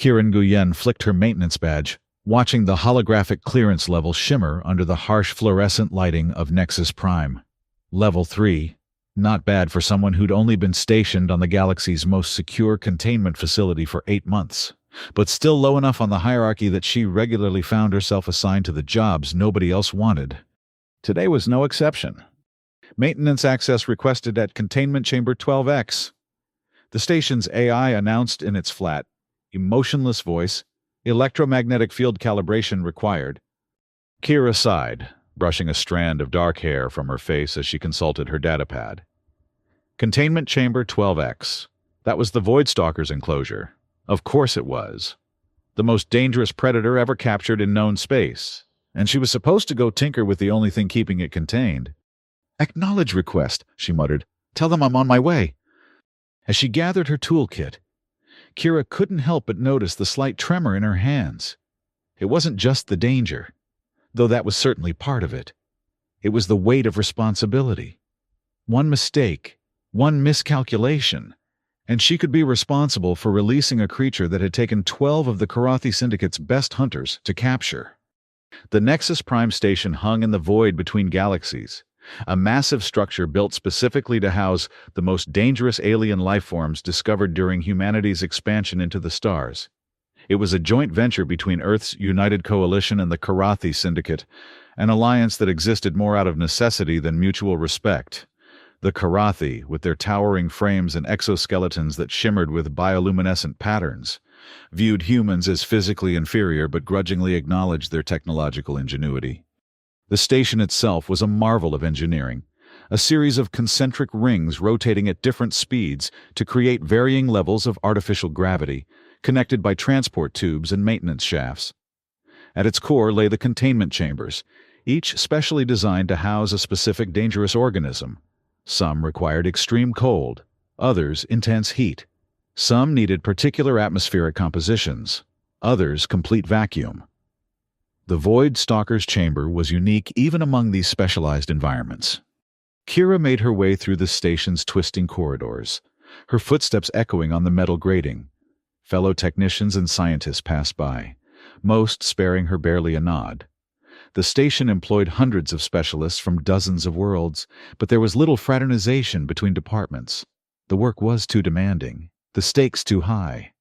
Kira Nguyen flicked her maintenance badge, watching the holographic clearance level shimmer under the harsh fluorescent lighting of Nexus Prime. Level 3. Not bad for someone who'd only been stationed on the galaxy's most secure containment facility for 8 months, but still low enough on the hierarchy that she regularly found herself assigned to the jobs nobody else wanted. Today was no exception. Maintenance access requested at Containment Chamber 12X. The station's AI announced in its flat, emotionless voice, electromagnetic field calibration required. Kira sighed, brushing a strand of dark hair from her face as she consulted her datapad. Containment Chamber 12X. That was the Voidstalker's enclosure. Of course it was. The most dangerous predator ever captured in known space, and she was supposed to go tinker with the only thing keeping it contained. "Acknowledge request," she muttered. "Tell them I'm on my way." As she gathered her toolkit, Kira couldn't help but notice the slight tremor in her hands. It wasn't just the danger, though that was certainly part of it. It was the weight of responsibility. One mistake, one miscalculation, and she could be responsible for releasing a creature that had taken 12 of the Karathi Syndicate's best hunters to capture. The Nexus Prime station hung in the void between galaxies, a massive structure built specifically to house the most dangerous alien lifeforms discovered during humanity's expansion into the stars. It was a joint venture between Earth's United Coalition and the Karathi Syndicate, an alliance that existed more out of necessity than mutual respect. The Karathi, with their towering frames and exoskeletons that shimmered with bioluminescent patterns, viewed humans as physically inferior but grudgingly acknowledged their technological ingenuity. The station itself was a marvel of engineering, a series of concentric rings rotating at different speeds to create varying levels of artificial gravity, connected by transport tubes and maintenance shafts. At its core lay the containment chambers, each specially designed to house a specific dangerous organism. Some required extreme cold, others intense heat. Some needed particular atmospheric compositions, others complete vacuum. The Voidstalker's chamber was unique even among these specialized environments. Kira made her way through the station's twisting corridors, her footsteps echoing on the metal grating. Fellow technicians and scientists passed by, most sparing her barely a nod. The station employed hundreds of specialists from dozens of worlds, but there was little fraternization between departments. The work was too demanding, the stakes too high.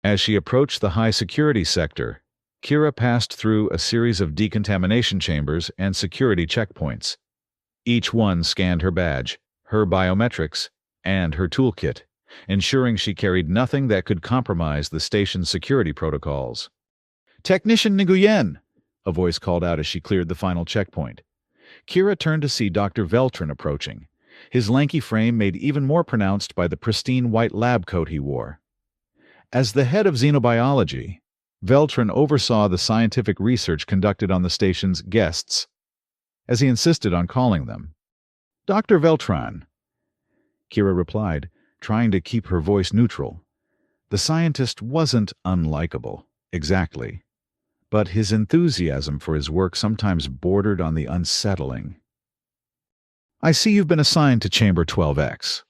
As she approached the high-security sector, Kira passed through a series of decontamination chambers and security checkpoints. Each one scanned her badge, her biometrics, and her toolkit, ensuring she carried nothing that could compromise the station's security protocols. "Technician Nguyen!" a voice called out as she cleared the final checkpoint. Kira turned to see Dr. Veltran approaching, his lanky frame made even more pronounced by the pristine white lab coat he wore. As the head of xenobiology, Veltran oversaw the scientific research conducted on the station's guests, as he insisted on calling them. "Dr. Veltran," Kira replied, trying to keep her voice neutral. The scientist wasn't unlikable, exactly, but his enthusiasm for his work sometimes bordered on the unsettling. "I see you've been assigned to Chamber 12X,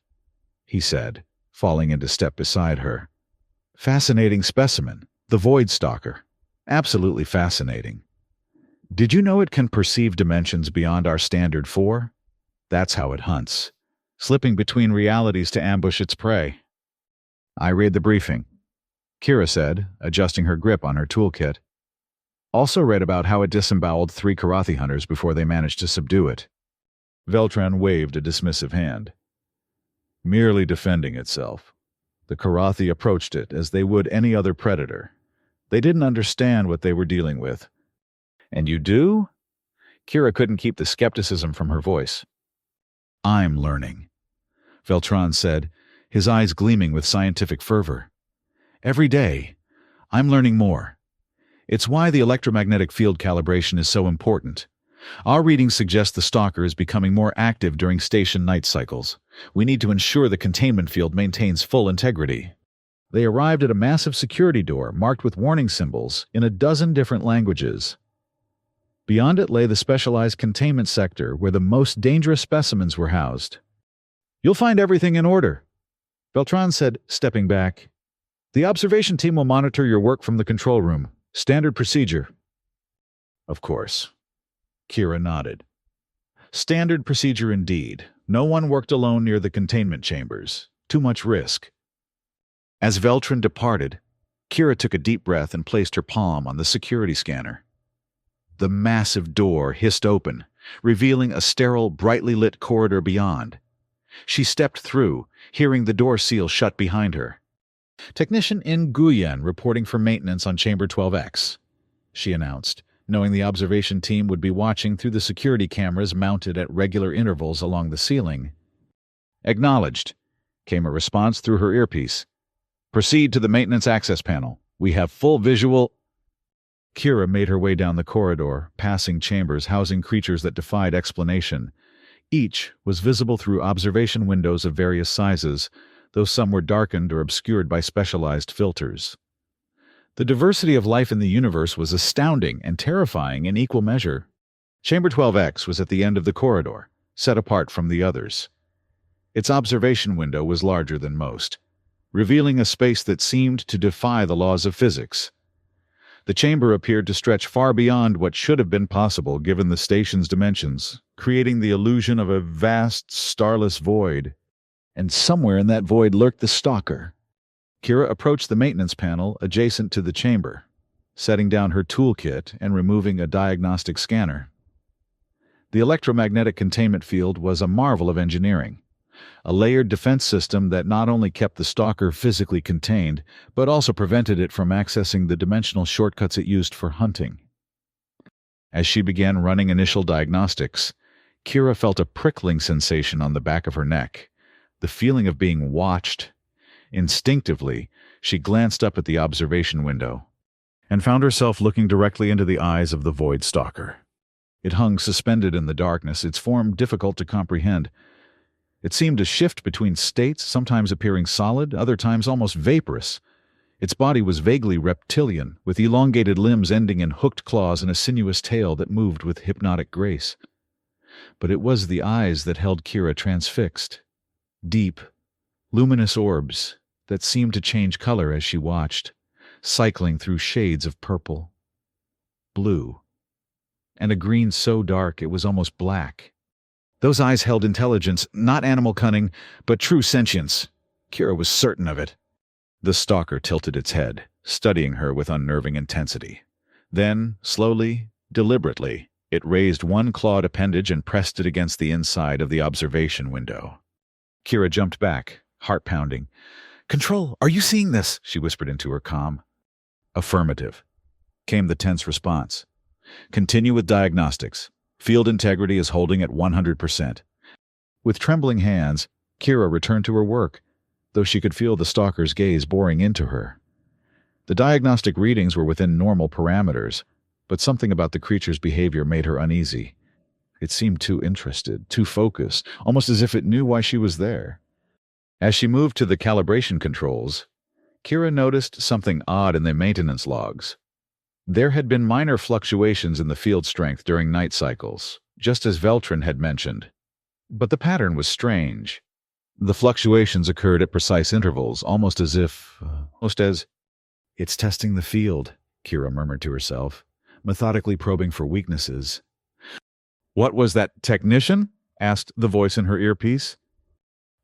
he said, falling into step beside her. "Fascinating specimen. The Voidstalker. Absolutely fascinating. Did you know it can perceive dimensions beyond our standard 4? That's how it hunts, slipping between realities to ambush its prey." "I read the briefing," Kira said, adjusting her grip on her toolkit. "Also read about how it disemboweled 3 Karathi hunters before they managed to subdue it." Veltran waved a dismissive hand. "Merely defending itself. The Karathi approached it as they would any other predator. They didn't understand what they were dealing with." "And you do?" Kira couldn't keep the skepticism from her voice. "I'm learning," Veltran said, his eyes gleaming with scientific fervor. "Every day, I'm learning more. It's why the electromagnetic field calibration is so important. Our readings suggest the stalker is becoming more active during station night cycles. We need to ensure the containment field maintains full integrity." They arrived at a massive security door marked with warning symbols in a dozen different languages. Beyond it lay the specialized containment sector where the most dangerous specimens were housed. "You'll find everything in order," Veltran said, stepping back. The observation team will monitor your work from the control room. Standard procedure. Of course. Kira nodded. Standard procedure indeed. No one worked alone near the containment chambers. Too much risk. As Veltrin departed, Kira took a deep breath and placed her palm on the security scanner. The massive door hissed open, revealing a sterile, brightly lit corridor beyond. She stepped through, hearing the door seal shut behind her. Technician In Guyen reporting for maintenance on Chamber 12X, she announced, knowing the observation team would be watching through the security cameras mounted at regular intervals along the ceiling. Acknowledged, came a response through her earpiece. Proceed to the maintenance access panel. We have full visual... Kira made her way down the corridor, passing chambers housing creatures that defied explanation. Each was visible through observation windows of various sizes, though some were darkened or obscured by specialized filters. The diversity of life in the universe was astounding and terrifying in equal measure. Chamber 12X was at the end of the corridor, set apart from the others. Its observation window was larger than most, revealing a space that seemed to defy the laws of physics. The chamber appeared to stretch far beyond what should have been possible given the station's dimensions, creating the illusion of a vast, starless void. And somewhere in that void lurked the stalker. Kira approached the maintenance panel adjacent to the chamber, setting down her toolkit and removing a diagnostic scanner. The electromagnetic containment field was a marvel of engineering, a layered defense system that not only kept the stalker physically contained, but also prevented it from accessing the dimensional shortcuts it used for hunting. As she began running initial diagnostics, Kira felt a prickling sensation on the back of her neck, the feeling of being watched. Instinctively, she glanced up at the observation window and found herself looking directly into the eyes of the void stalker. It hung suspended in the darkness, its form difficult to comprehend. It seemed to shift between states, sometimes appearing solid, other times almost vaporous. Its body was vaguely reptilian, with elongated limbs ending in hooked claws and a sinuous tail that moved with hypnotic grace. But it was the eyes that held Kira transfixed. Deep, luminous orbs that seemed to change color as she watched, cycling through shades of purple, blue, and a green so dark it was almost black. Those eyes held intelligence, not animal cunning, but true sentience. Kira was certain of it. The stalker tilted its head, studying her with unnerving intensity. Then, slowly, deliberately, it raised one clawed appendage and pressed it against the inside of the observation window. Kira jumped back, heart pounding. "Control, are you seeing this?" she whispered into her comm. Affirmative, came the tense response. "Continue with diagnostics. Field integrity is holding at 100%. With trembling hands, Kira returned to her work, though she could feel the stalker's gaze boring into her. The diagnostic readings were within normal parameters, but something about the creature's behavior made her uneasy. It seemed too interested, too focused, almost as if it knew why she was there. As she moved to the calibration controls, Kira noticed something odd in the maintenance logs. There had been minor fluctuations in the field strength during night cycles, just as Veltrin had mentioned. But the pattern was strange. The fluctuations occurred at precise intervals, almost as... It's testing the field, Kira murmured to herself, methodically probing for weaknesses. "What was that, technician?" asked the voice in her earpiece.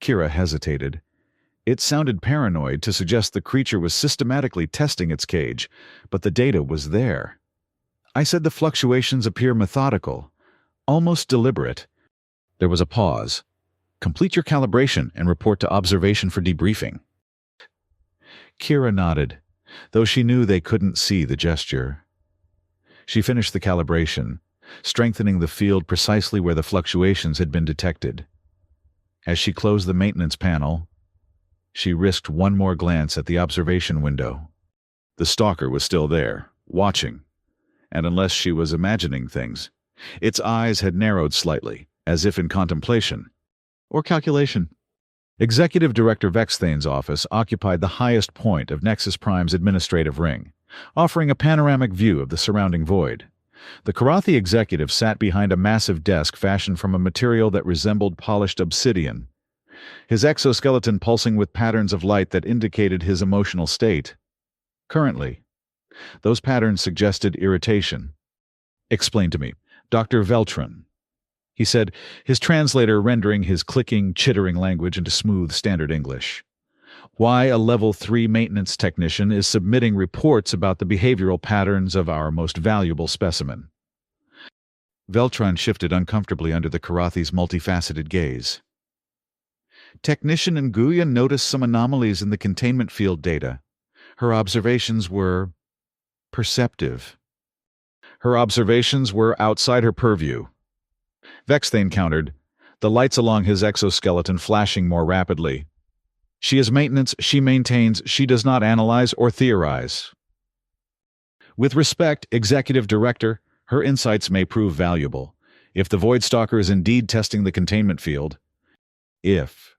Kira hesitated. It sounded paranoid to suggest the creature was systematically testing its cage, but the data was there. "I said the fluctuations appear methodical, almost deliberate." There was a pause. "Complete your calibration and report to observation for debriefing." Kira nodded, though she knew they couldn't see the gesture. She finished the calibration, strengthening the field precisely where the fluctuations had been detected. As she closed the maintenance panel, she risked one more glance at the observation window. The stalker was still there, watching, and unless she was imagining things, its eyes had narrowed slightly, as if in contemplation or calculation. Executive Director Vexthane's office occupied the highest point of Nexus Prime's administrative ring, offering a panoramic view of the surrounding void. The Karathi executive sat behind a massive desk fashioned from a material that resembled polished obsidian. his exoskeleton pulsing with patterns of light that indicated his emotional state. Currently, those patterns suggested irritation. "Explain to me, Dr. Veltran," he said, his translator rendering his clicking, chittering language into smooth, standard English. "Why a Level 3 maintenance technician is submitting reports about the behavioral patterns of our most valuable specimen." Veltran shifted uncomfortably under the Karathi's multifaceted gaze. Technician Nguyen noticed some anomalies in the containment field data. Her observations were perceptive. Her observations were outside her purview. Vexthane countered, the lights along his exoskeleton flashing more rapidly. "She is maintenance, she maintains, she does not analyze or theorize. With respect, Executive Director, her insights may prove valuable. If the Void Stalker is indeed testing the containment field." "If,"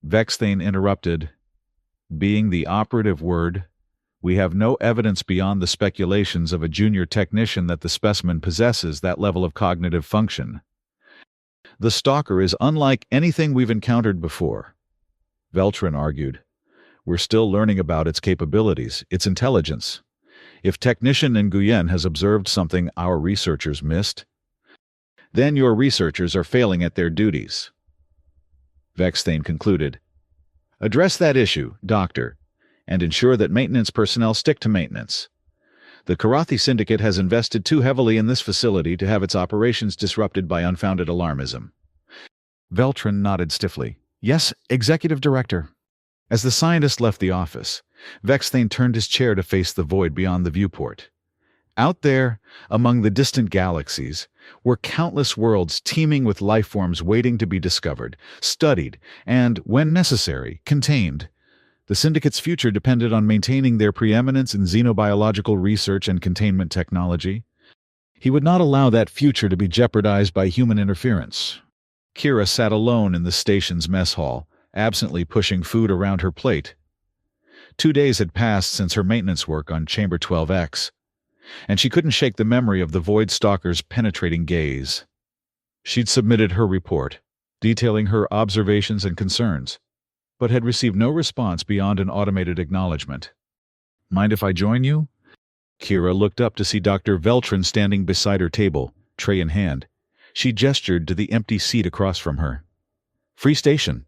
Vexthane interrupted, being the operative word, "we have no evidence beyond the speculations of a junior technician that the specimen possesses that level of cognitive function. The Stalker is unlike anything we've encountered before," Veltran argued. "We're still learning about its capabilities, its intelligence. If Technician Nguyen has observed something our researchers missed, then your researchers are failing at their duties." Vexthane concluded. "Address that issue, Doctor, and ensure that maintenance personnel stick to maintenance. The Karathi Syndicate has invested too heavily in this facility to have its operations disrupted by unfounded alarmism." Veltran nodded stiffly. "Yes, Executive Director." As the scientist left the office, Vexthane turned his chair to face the void beyond the viewport. Out there, among the distant galaxies, were countless worlds teeming with life forms waiting to be discovered, studied, and, when necessary, contained. The Syndicate's future depended on maintaining their preeminence in xenobiological research and containment technology. He would not allow that future to be jeopardized by human interference. Kira sat alone in the station's mess hall, absently pushing food around her plate. 2 days had passed since her maintenance work on Chamber 12X, and she couldn't shake the memory of the Void Stalker's penetrating gaze. She'd submitted her report, detailing her observations and concerns, but had received no response beyond an automated acknowledgement. "Mind if I join you?" Kira looked up to see Dr. Veltran standing beside her table, tray in hand. She gestured to the empty seat across from her. "Free station."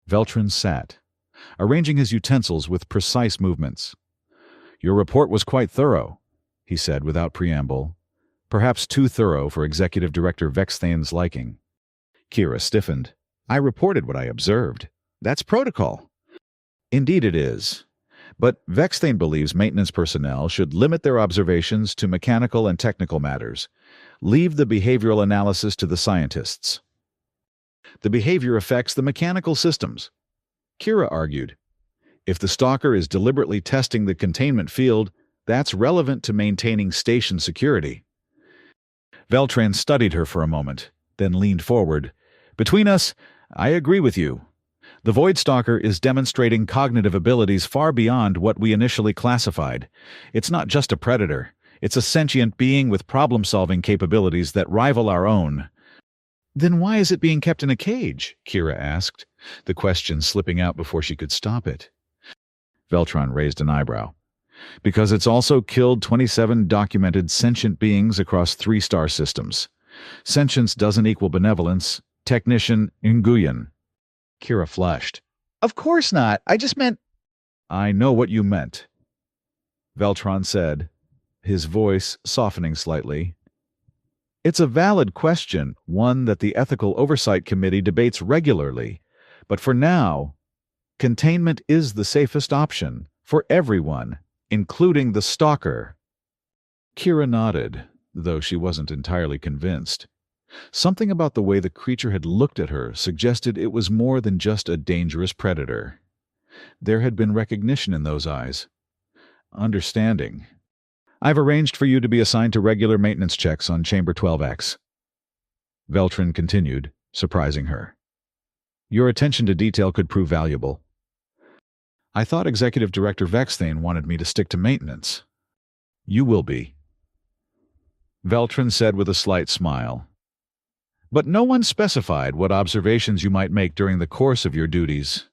Veltran sat, arranging his utensils with precise movements. "Your report was quite thorough," he said without preamble, perhaps too thorough for Executive Director Vexthane's liking. Kira stiffened. "I reported what I observed. That's protocol." "Indeed it is. But Vexthane believes maintenance personnel should limit their observations to mechanical and technical matters. Leave the behavioral analysis to the scientists." "The behavior affects the mechanical systems," Kira argued. "If the Stalker is deliberately testing the containment field, that's relevant to maintaining station security." Veltran studied her for a moment, then leaned forward. "Between us, I agree with you. The Void Stalker is demonstrating cognitive abilities far beyond what we initially classified. It's not just a predator. It's a sentient being with problem-solving capabilities that rival our own." "Then why is it being kept in a cage?" Kira asked, the question slipping out before she could stop it. Veltran raised an eyebrow. "Because it's also killed 27 documented sentient beings across 3 star systems. Sentience doesn't equal benevolence. Technician Nguyen." Kira flushed. "Of course not. I just meant—" "I know what you meant," Veltran said, his voice softening slightly. "It's a valid question, one that the Ethical Oversight Committee debates regularly. But for now, containment is the safest option for everyone, including the Stalker." Kira nodded, though she wasn't entirely convinced. Something about the way the creature had looked at her suggested it was more than just a dangerous predator. There had been recognition in those eyes. Understanding. "I've arranged for you to be assigned to regular maintenance checks on Chamber 12X. Veltran continued, surprising her. "Your attention to detail could prove valuable." "I thought Executive Director Vexthane wanted me to stick to maintenance." "You will be," Veltran said with a slight smile. But no one specified what observations you might make during the course of your duties.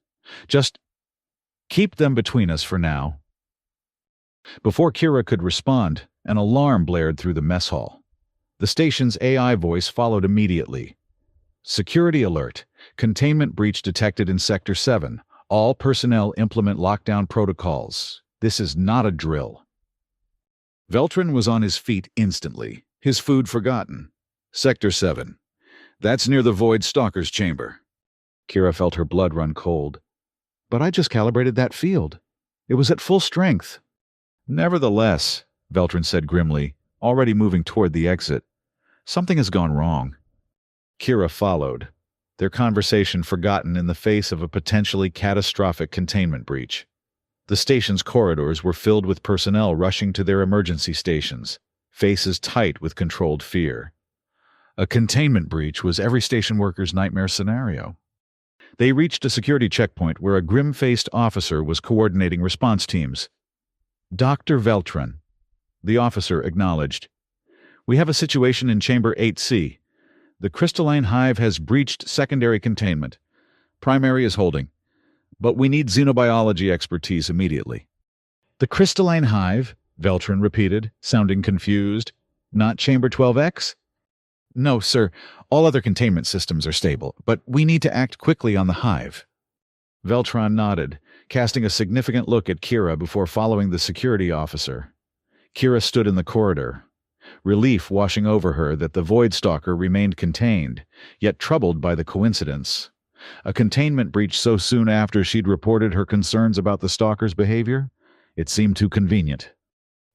Just keep them between us for now. Before Kira could respond, an alarm blared through the mess hall. The station's AI voice followed immediately. Security alert. Containment breach detected in Sector 7. All personnel implement lockdown protocols. This is not a drill. Veltran was on his feet instantly, his food forgotten. Sector 7. That's near the Void Stalker's chamber. Kira felt her blood run cold. But I just calibrated that field. It was at full strength. Nevertheless, Veltran said grimly, already moving toward the exit, something has gone wrong. Kira followed, their conversation forgotten in the face of a potentially catastrophic containment breach. The station's corridors were filled with personnel rushing to their emergency stations, faces tight with controlled fear. A containment breach was every station worker's nightmare scenario. They reached a security checkpoint where a grim-faced officer was coordinating response teams. Dr. Veltran, the officer acknowledged. We have a situation in Chamber 8C. The crystalline hive has breached secondary containment. Primary is holding. But we need xenobiology expertise immediately. The crystalline hive, Veltran repeated, sounding confused. Not Chamber 12X? No, sir. All other containment systems are stable, but we need to act quickly on the hive. Veltran nodded, casting a significant look at Kira before following the security officer. Kira stood in the corridor, relief washing over her that the Void Stalker remained contained, yet troubled by the coincidence. A containment breach so soon after she'd reported her concerns about the Stalker's behavior? It seemed too convenient.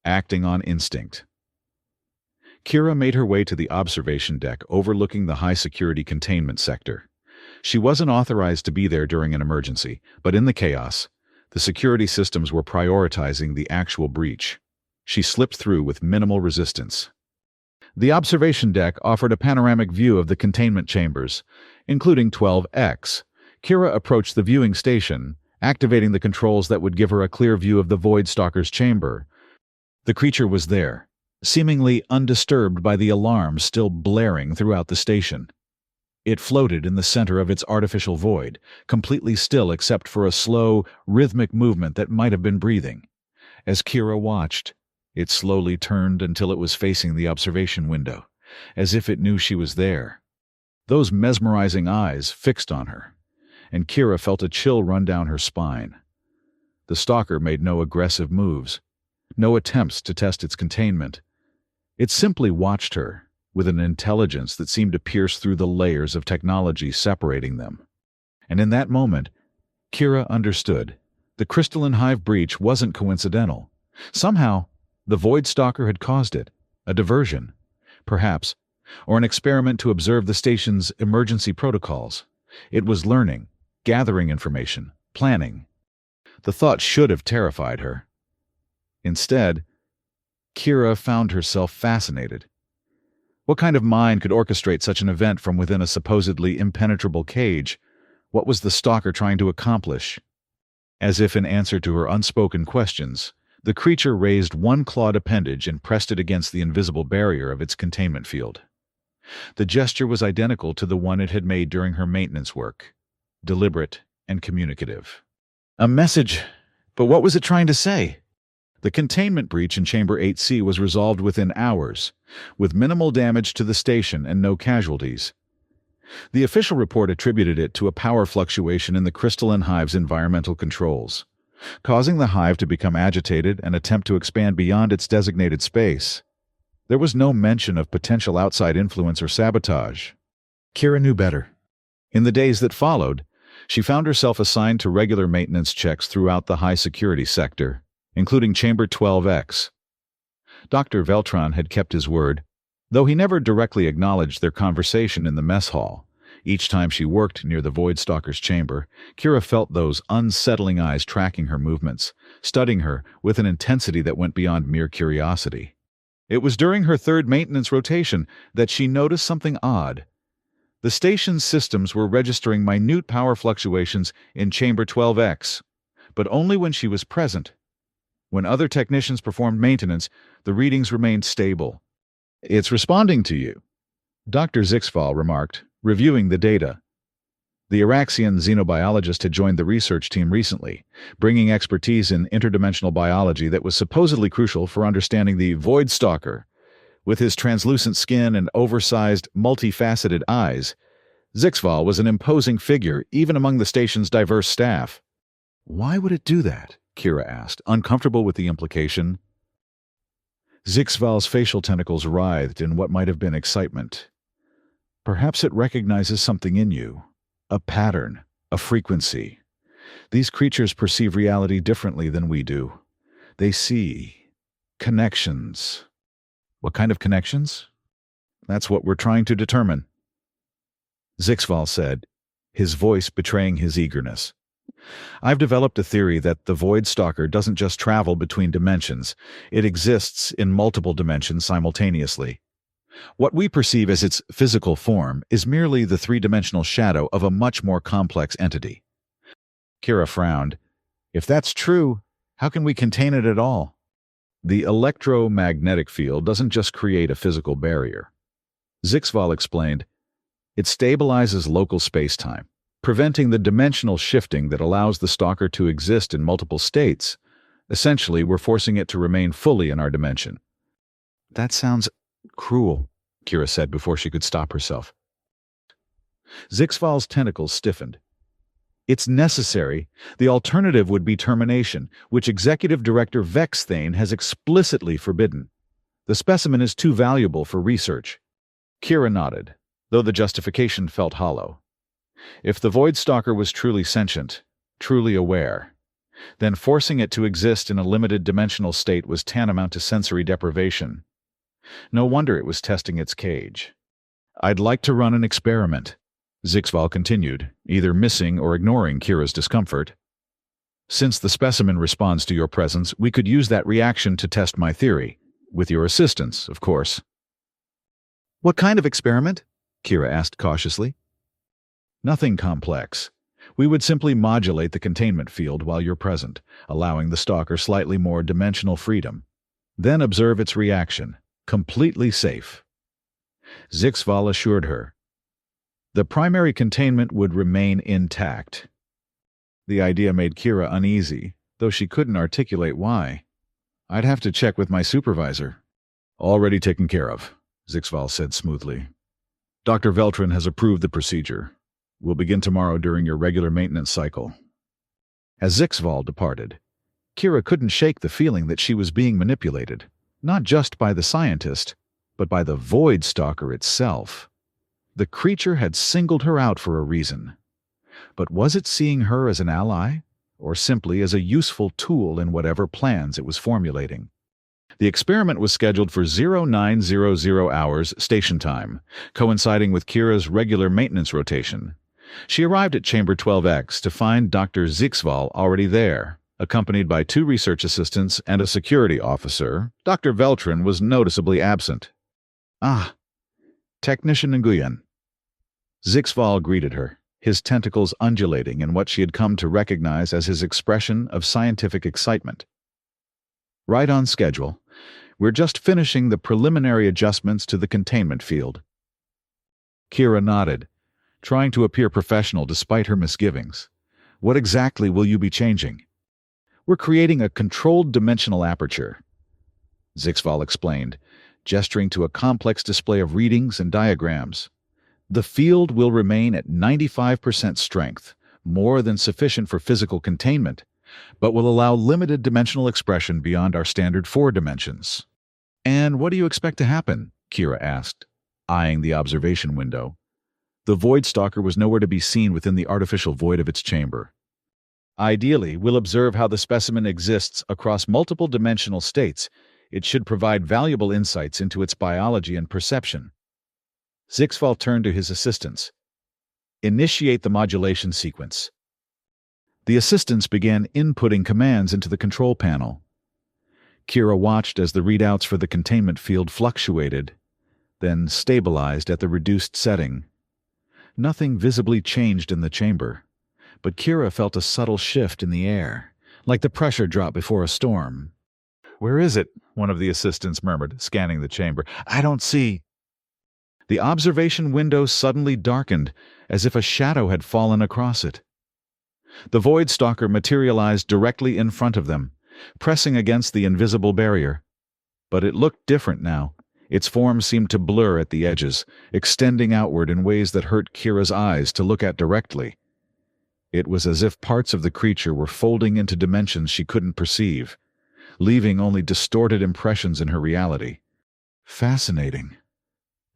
Acting on instinct. Kira made her way to the observation deck overlooking the high-security containment sector. She wasn't authorized to be there during an emergency, but in the chaos, the security systems were prioritizing the actual breach. She slipped through with minimal resistance. The observation deck offered a panoramic view of the containment chambers, including 12X. Kira approached the viewing station, activating the controls that would give her a clear view of the Void Stalker's chamber. The creature was there, seemingly undisturbed by the alarms still blaring throughout the station. It floated in the center of its artificial void, completely still except for a slow, rhythmic movement that might have been breathing. As Kira watched, it slowly turned until it was facing the observation window, as if it knew she was there. Those mesmerizing eyes fixed on her, and Kira felt a chill run down her spine. The stalker made no aggressive moves, no attempts to test its containment. It simply watched her, with an intelligence that seemed to pierce through the layers of technology separating them. And in that moment, Kira understood. The crystalline hive breach wasn't coincidental. Somehow, the Void Stalker had caused it, a diversion, perhaps, or an experiment to observe the station's emergency protocols. It was learning, gathering information, planning. The thought should have terrified her. Instead, Kira found herself fascinated. What kind of mind could orchestrate such an event from within a supposedly impenetrable cage? What was the stalker trying to accomplish? As if in answer to her unspoken questions, the creature raised one clawed appendage and pressed it against the invisible barrier of its containment field. The gesture was identical to the one it had made during her maintenance work, deliberate and communicative. A message, but what was it trying to say? The containment breach in Chamber 8C was resolved within hours, with minimal damage to the station and no casualties. The official report attributed it to a power fluctuation in the crystalline hive's environmental controls, causing the hive to become agitated and attempt to expand beyond its designated space. There was no mention of potential outside influence or sabotage. Kira knew better. In the days that followed, she found herself assigned to regular maintenance checks throughout the high-security sector, including Chamber 12X. Dr. Veltran had kept his word, though he never directly acknowledged their conversation in the mess hall. Each time she worked near the Void Stalker's chamber, Kira felt those unsettling eyes tracking her movements, studying her with an intensity that went beyond mere curiosity. It was during her third maintenance rotation that she noticed something odd. The station's systems were registering minute power fluctuations in Chamber 12X, but only when she was present. When other technicians performed maintenance, the readings remained stable. "It's responding to you," Dr. Zixval remarked, reviewing the data. The Araxian xenobiologist had joined the research team recently, bringing expertise in interdimensional biology that was supposedly crucial for understanding the Void Stalker. With his translucent skin and oversized, multifaceted eyes, Zixval was an imposing figure even among the station's diverse staff. Why would it do that? Kira asked, uncomfortable with the implication. Zixval's facial tentacles writhed in what might have been excitement. Perhaps it recognizes something in you. A pattern, a frequency. These creatures perceive reality differently than we do. They see connections. What kind of connections? That's what we're trying to determine, Zixval said, his voice betraying his eagerness. I've developed a theory that the Void Stalker doesn't just travel between dimensions, it exists in multiple dimensions simultaneously. What we perceive as its physical form is merely the three-dimensional shadow of a much more complex entity. Kira frowned. If that's true, how can we contain it at all? The electromagnetic field doesn't just create a physical barrier. Zixval explained, it stabilizes local space-time, preventing the dimensional shifting that allows the stalker to exist in multiple states. Essentially, we're forcing it to remain fully in our dimension. That sounds cruel, Kira said before she could stop herself. Zixval's tentacles stiffened. It's necessary. The alternative would be termination, which Executive Director Vexthane has explicitly forbidden. The specimen is too valuable for research. Kira nodded, though the justification felt hollow. If the Void Stalker was truly sentient, truly aware, then forcing it to exist in a limited dimensional state was tantamount to sensory deprivation. No wonder it was testing its cage. I'd like to run an experiment, Zixval continued, either missing or ignoring Kira's discomfort. Since the specimen responds to your presence, we could use that reaction to test my theory. With your assistance, of course. What kind of experiment? Kira asked cautiously. Nothing complex. We would simply modulate the containment field while you're present, allowing the stalker slightly more dimensional freedom. Then observe its reaction. Completely safe. Zixval assured her. The primary containment would remain intact. The idea made Kira uneasy, though she couldn't articulate why. I'd have to check with my supervisor. Already taken care of, Zixval said smoothly. Dr. Veltrin has approved the procedure. We'll begin tomorrow during your regular maintenance cycle. As Zixval departed, Kira couldn't shake the feeling that she was being manipulated, not just by the scientist, but by the Void Stalker itself. The creature had singled her out for a reason. But was it seeing her as an ally, or simply as a useful tool in whatever plans it was formulating? The experiment was scheduled for 0900 hours station time, coinciding with Kira's regular maintenance rotation. She arrived at Chamber 12X to find Dr. Zixval already there. Accompanied by 2 research assistants and a security officer, Dr. Veltrin was noticeably absent. Ah, Technician Nguyen. Zixval greeted her, his tentacles undulating in what she had come to recognize as his expression of scientific excitement. Right on schedule. We're just finishing the preliminary adjustments to the containment field. Kira nodded, trying to appear professional despite her misgivings. What exactly will you be changing? We're creating a controlled dimensional aperture, Zixval explained, gesturing to a complex display of readings and diagrams. The field will remain at 95% strength, more than sufficient for physical containment, but will allow limited dimensional expression beyond our standard 4 dimensions. And what do you expect to happen? Kira asked, eyeing the observation window. The Void Stalker was nowhere to be seen within the artificial void of its chamber. Ideally, we'll observe how the specimen exists across multiple dimensional states. It should provide valuable insights into its biology and perception. Zixval turned to his assistants. Initiate the modulation sequence. The assistants began inputting commands into the control panel. Kira watched as the readouts for the containment field fluctuated, then stabilized at the reduced setting. Nothing visibly changed in the chamber, but Kira felt a subtle shift in the air, like the pressure drop before a storm. "Where is it?" one of the assistants murmured, scanning the chamber. "I don't see." The observation window suddenly darkened, as if a shadow had fallen across it. The Void Stalker materialized directly in front of them, pressing against the invisible barrier. But it looked different now. Its form seemed to blur at the edges, extending outward in ways that hurt Kira's eyes to look at directly. It was as if parts of the creature were folding into dimensions she couldn't perceive, leaving only distorted impressions in her reality. Fascinating.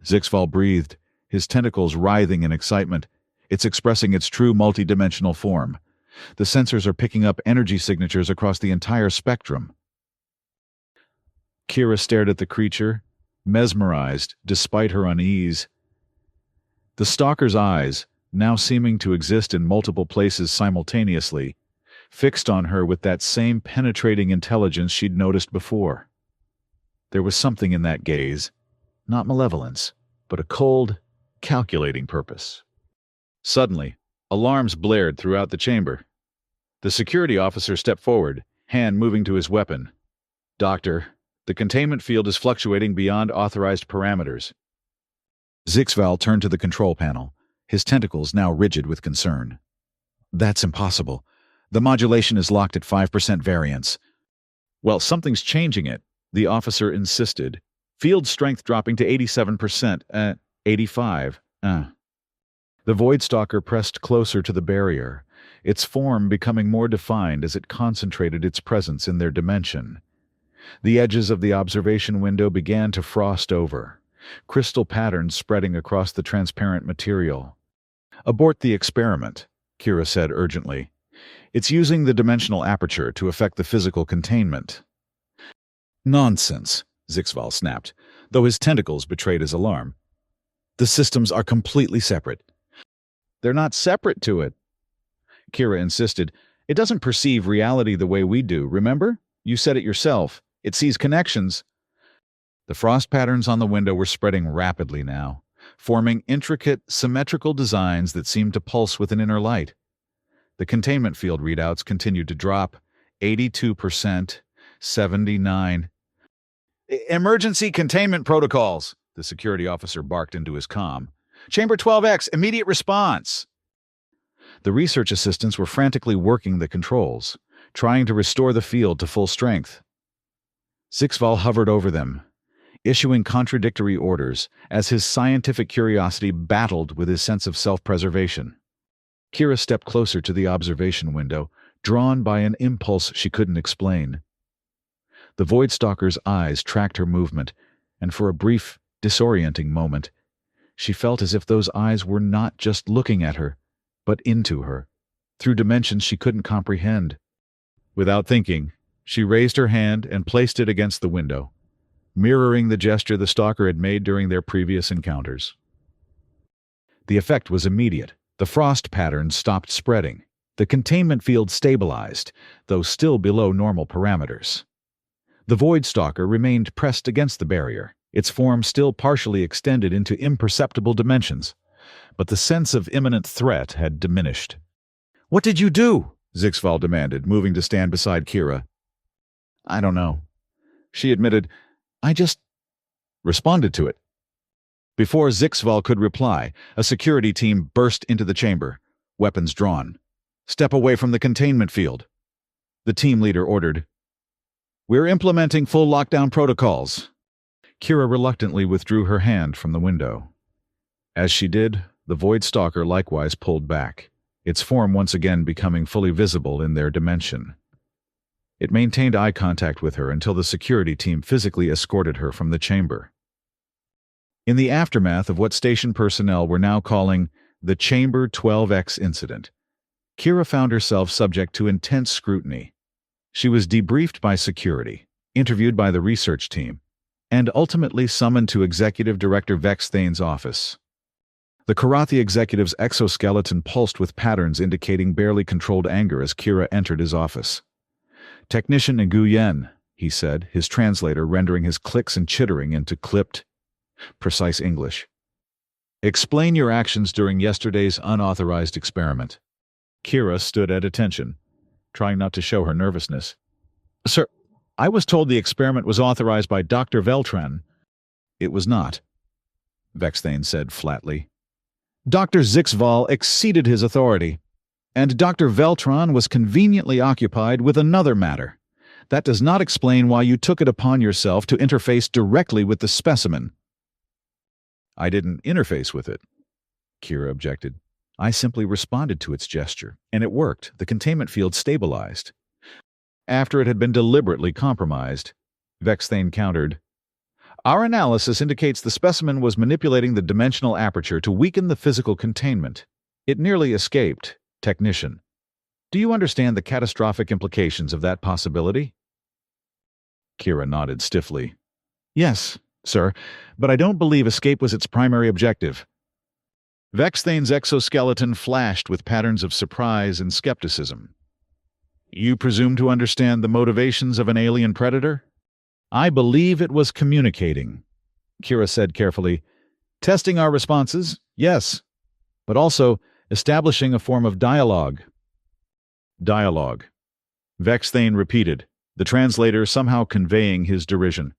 Zixval breathed, his tentacles writhing in excitement. It's expressing its true multidimensional form. The sensors are picking up energy signatures across the entire spectrum. Kira stared at the creature, mesmerized despite her unease. The stalker's eyes, now seeming to exist in multiple places simultaneously, fixed on her with that same penetrating intelligence she'd noticed before. There was something in that gaze, not malevolence, but a cold, calculating purpose. Suddenly, alarms blared throughout the chamber. The security officer stepped forward, hand moving to his weapon. "Doctor, the containment field is fluctuating beyond authorized parameters." Zixval turned to the control panel, his tentacles now rigid with concern. "That's impossible. The modulation is locked at 5% variance." "Well, something's changing it," the officer insisted. "Field strength dropping to 87%, 85. The Void Stalker pressed closer to the barrier, its form becoming more defined as it concentrated its presence in their dimension. The edges of the observation window began to frost over, crystal patterns spreading across the transparent material. "Abort the experiment," Kira said urgently. "It's using the dimensional aperture to affect the physical containment." "Nonsense," Zixval snapped, though his tentacles betrayed his alarm. "The systems are completely separate." "They're not separate to it," Kira insisted. "It doesn't perceive reality the way we do, remember? You said it yourself. It sees connections." The frost patterns on the window were spreading rapidly now, forming intricate, symmetrical designs that seemed to pulse with an inner light. The containment field readouts continued to drop. 82%, 79. "Emergency containment protocols," the security officer barked into his comm. "Chamber 12X, immediate response." The research assistants were frantically working the controls, trying to restore the field to full strength. Zixval hovered over them, issuing contradictory orders as his scientific curiosity battled with his sense of self-preservation. Kira stepped closer to the observation window, drawn by an impulse she couldn't explain. The Void Stalker's eyes tracked her movement, and for a brief, disorienting moment, she felt as if those eyes were not just looking at her, but into her, through dimensions she couldn't comprehend. Without thinking, she raised her hand and placed it against the window, mirroring the gesture the stalker had made during their previous encounters. The effect was immediate. The frost patterns stopped spreading. The containment field stabilized, though still below normal parameters. The Void Stalker remained pressed against the barrier, its form still partially extended into imperceptible dimensions, but the sense of imminent threat had diminished. "What did you do?" Zixval demanded, moving to stand beside Kira. "I don't know," she admitted. "I just responded to it." Before Zixval could reply, a security team burst into the chamber, weapons drawn. "Step away from the containment field," the team leader ordered. "We're implementing full lockdown protocols." Kira reluctantly withdrew her hand from the window. As she did, the Void Stalker likewise pulled back, its form once again becoming fully visible in their dimension. It maintained eye contact with her until the security team physically escorted her from the chamber. In the aftermath of what station personnel were now calling the Chamber 12X incident, Kira found herself subject to intense scrutiny. She was debriefed by security, interviewed by the research team, and ultimately summoned to Executive Director Vex Thane's office. The Karathi executive's exoskeleton pulsed with patterns indicating barely controlled anger as Kira entered his office. "Technician Nguyen," he said, his translator rendering his clicks and chittering into clipped, precise English. "Explain your actions during yesterday's unauthorized experiment." Kira stood at attention, trying not to show her nervousness. "Sir, I was told the experiment was authorized by Dr. Veltran." "It was not." Vexthane said flatly. Dr. Zixval exceeded his authority, and Dr. Veltron was conveniently occupied with another matter. That does not explain why you took it upon yourself to interface directly with the specimen. I didn't interface with it, Kira objected. I simply responded to its gesture, and it worked. The containment field stabilized. After it had been deliberately compromised, Vexthane countered, Our analysis indicates the specimen was manipulating the dimensional aperture to weaken the physical containment. It nearly escaped. Technician. Do you understand the catastrophic implications of that possibility? Kira nodded stiffly. Yes, sir, but I don't believe escape was its primary objective. Vexthane's exoskeleton flashed with patterns of surprise and skepticism. You presume to understand the motivations of an alien predator? I believe it was communicating, Kira said carefully. Testing our responses, yes, but also establishing a form of dialogue. Dialogue. Vexthane repeated, the translator somehow conveying his derision.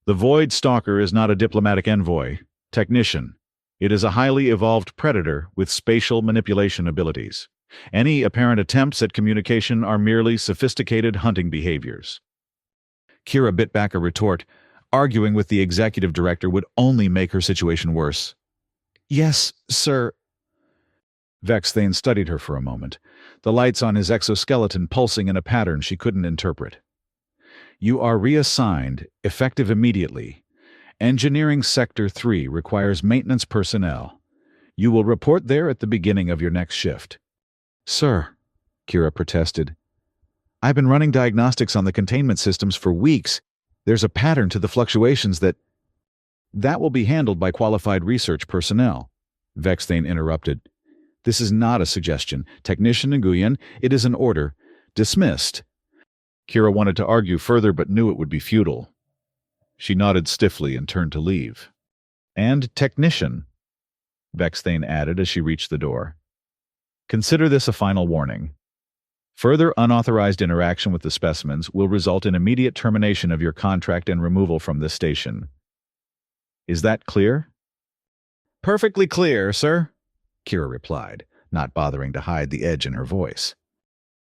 The Void Stalker is not a diplomatic envoy. Technician. It is a highly evolved predator with spatial manipulation abilities. Any apparent attempts at communication are merely sophisticated hunting behaviors. Kira bit back a retort. Arguing with the executive director would only make her situation worse. Yes, sir. Vexthane studied her for a moment, the lights on his exoskeleton pulsing in a pattern she couldn't interpret. You are reassigned, effective immediately. Engineering Sector 3 requires maintenance personnel. You will report there at the beginning of your next shift. Sir, Kira protested. I've been running diagnostics on the containment systems for weeks. There's a pattern to the fluctuations that will be handled by qualified research personnel. Vexthane interrupted. This is not a suggestion. Technician Nguyen, it is an order. Dismissed. Kira wanted to argue further but knew it would be futile. She nodded stiffly and turned to leave. And technician, Vexthane added as she reached the door. Consider this a final warning. Further unauthorized interaction with the specimens will result in immediate termination of your contract and removal from this station. Is that clear? Perfectly clear, sir, Kira replied, not bothering to hide the edge in her voice.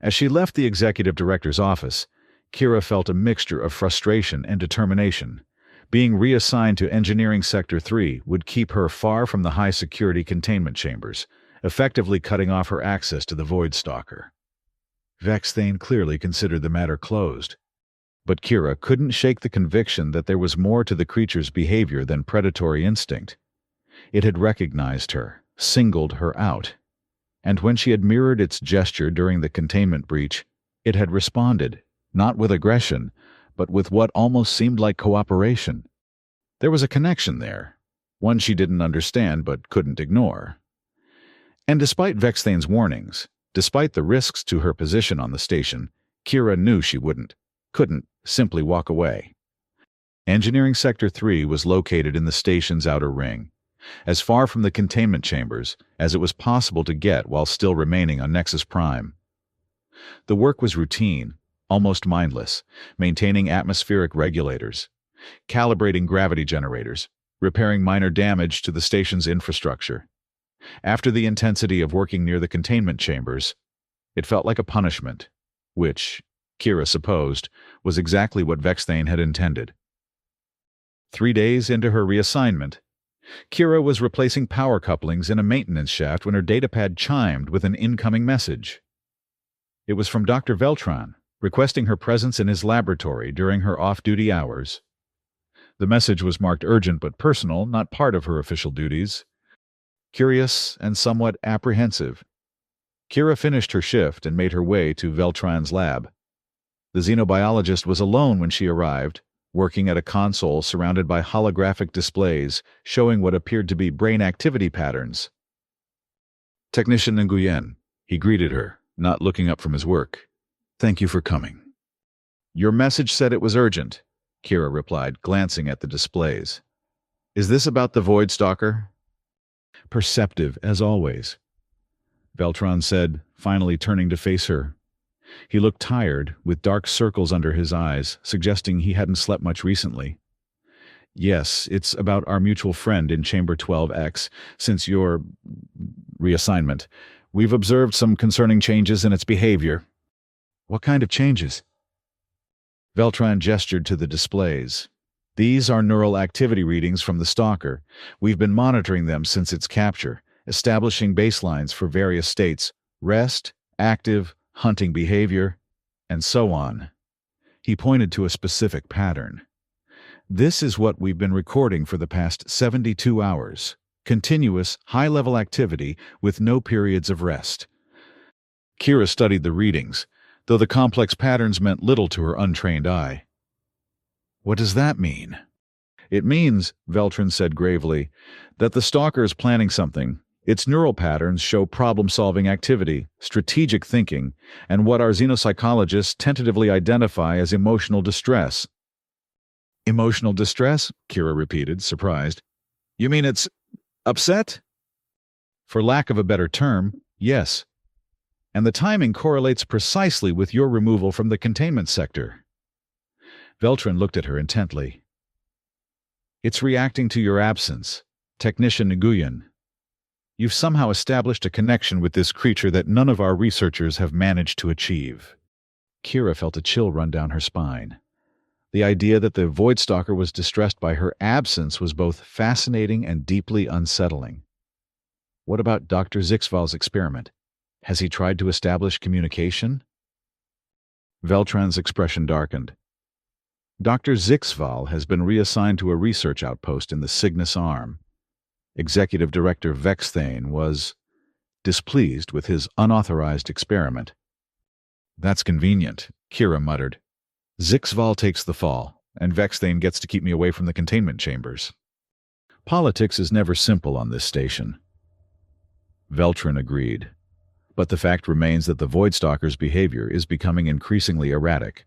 As she left the executive director's office, Kira felt a mixture of frustration and determination. Being reassigned to Engineering Sector 3 would keep her far from the high-security containment chambers, effectively cutting off her access to the Void Stalker. Vexthane clearly considered the matter closed. But Kira couldn't shake the conviction that there was more to the creature's behavior than predatory instinct. It had recognized her, singled her out. And when she had mirrored its gesture during the containment breach, it had responded, not with aggression, but with what almost seemed like cooperation. There was a connection there, one she didn't understand but couldn't ignore. And despite Vexthane's warnings, despite the risks to her position on the station, Kira knew she couldn't simply walk away. Engineering Sector 3 was located in the station's outer ring, as far from the containment chambers as it was possible to get while still remaining on Nexus Prime. The work was routine, almost mindless, maintaining atmospheric regulators, calibrating gravity generators, repairing minor damage to the station's infrastructure. After the intensity of working near the containment chambers, it felt like a punishment, which, Kira supposed, was exactly what Vexthane had intended. 3 days into her reassignment, Kira was replacing power couplings in a maintenance shaft when her datapad chimed with an incoming message. It was from Dr. Veltron, requesting her presence in his laboratory during her off-duty hours. The message was marked urgent but personal, not part of her official duties. Curious and somewhat apprehensive, Kira finished her shift and made her way to Veltron's lab. The xenobiologist was alone when she arrived, working at a console surrounded by holographic displays showing what appeared to be brain activity patterns. Technician Nguyen, he greeted her, not looking up from his work. Thank you for coming. Your message said it was urgent, Kira replied, glancing at the displays. Is this about the Void Stalker? Perceptive, as always, Veltron said, finally turning to face her. He looked tired, with dark circles under his eyes, suggesting he hadn't slept much recently. Yes, it's about our mutual friend in Chamber 12X. Since your reassignment, we've observed some concerning changes in its behavior. What kind of changes? Veltran gestured to the displays. These are neural activity readings from the stalker. We've been monitoring them since its capture, establishing baselines for various states: rest, active, hunting behavior, and so on. He pointed to a specific pattern. This is what we've been recording for the past 72 hours. Continuous, high-level activity with no periods of rest. Kira studied the readings, though the complex patterns meant little to her untrained eye. What does that mean? It means, Veltran said gravely, that the stalker is planning something. Its neural patterns show problem-solving activity, strategic thinking, and what our xenopsychologists tentatively identify as emotional distress. Emotional distress? Kira repeated, surprised. You mean it's upset? For lack of a better term, yes. And the timing correlates precisely with your removal from the containment sector. Veltran looked at her intently. It's reacting to your absence, Technician Nguyen. You've somehow established a connection with this creature that none of our researchers have managed to achieve. Kira felt a chill run down her spine. The idea that the Void Stalker was distressed by her absence was both fascinating and deeply unsettling. What about Dr. Zixval's experiment? Has he tried to establish communication? Veltran's expression darkened. Dr. Zixval has been reassigned to a research outpost in the Cygnus Arm. Executive Director Vexthane was displeased with his unauthorized experiment. That's convenient, Kira muttered. Zixval takes the fall, and Vexthane gets to keep me away from the containment chambers. Politics is never simple on this station. Veltran agreed. But the fact remains that the Voidstalker's behavior is becoming increasingly erratic.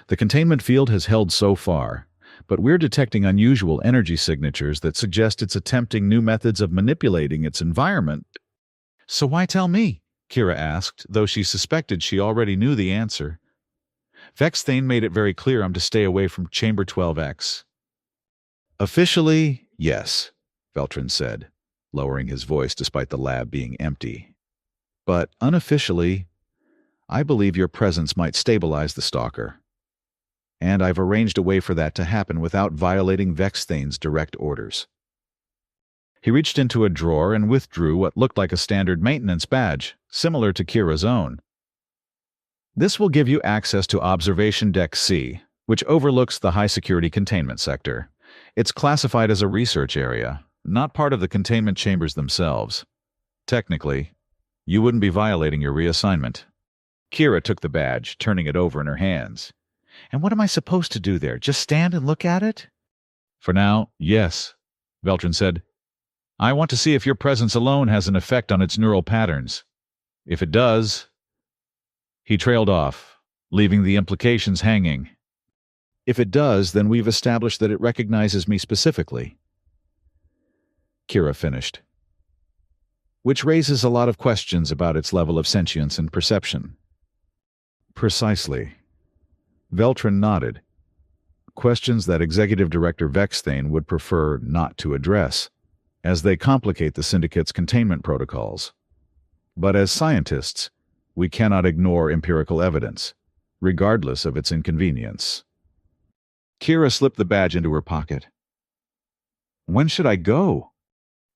The containment field has held so far, but we're detecting unusual energy signatures that suggest it's attempting new methods of manipulating its environment. So why tell me? Kira asked, though she suspected she already knew the answer. Vexthane made it very clear I'm to stay away from Chamber 12X. Officially, yes, Veltran said, lowering his voice despite the lab being empty. But unofficially, I believe your presence might stabilize the stalker. And I've arranged a way for that to happen without violating Vexthane's direct orders. He reached into a drawer and withdrew what looked like a standard maintenance badge, similar to Kira's own. This will give you access to Observation Deck C, which overlooks the high-security containment sector. It's classified as a research area, not part of the containment chambers themselves. Technically, you wouldn't be violating your reassignment. Kira took the badge, turning it over in her hands. And what am I supposed to do there? Just stand and look at it? For now, yes, Veltran said. I want to see if your presence alone has an effect on its neural patterns. If it does... He trailed off, leaving the implications hanging. If it does, then we've established that it recognizes me specifically. Kira finished. Which raises a lot of questions about its level of sentience and perception. Precisely. Veltran nodded. Questions that Executive Director Vexthane would prefer not to address, as they complicate the Syndicate's containment protocols. But as scientists, we cannot ignore empirical evidence, regardless of its inconvenience. Kira slipped the badge into her pocket. When should I go?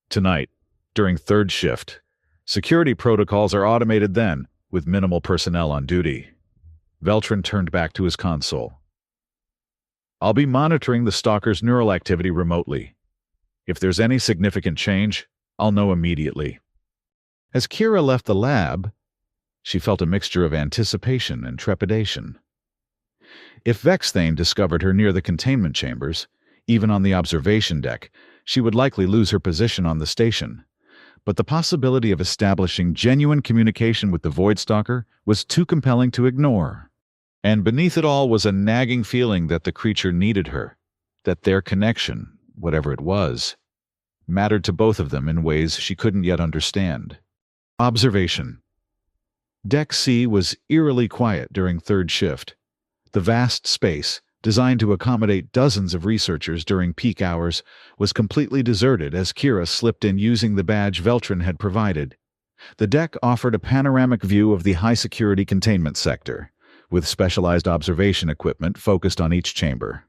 Tonight, during third shift. Security protocols are automated then, with minimal personnel on duty. Veltran turned back to his console. I'll be monitoring the stalker's neural activity remotely. If there's any significant change, I'll know immediately. As Kira left the lab, she felt a mixture of anticipation and trepidation. If Vexthane discovered her near the containment chambers, even on the observation deck, she would likely lose her position on the station. But the possibility of establishing genuine communication with the Voidstalker was too compelling to ignore. And beneath it all was a nagging feeling that the creature needed her, that their connection, whatever it was, mattered to both of them in ways she couldn't yet understand. Observation. Deck C was eerily quiet during third shift. The vast space, designed to accommodate dozens of researchers during peak hours, was completely deserted as Kira slipped in using the badge Veltrin had provided. The deck offered a panoramic view of the high-security containment sector, with specialized observation equipment focused on each chamber.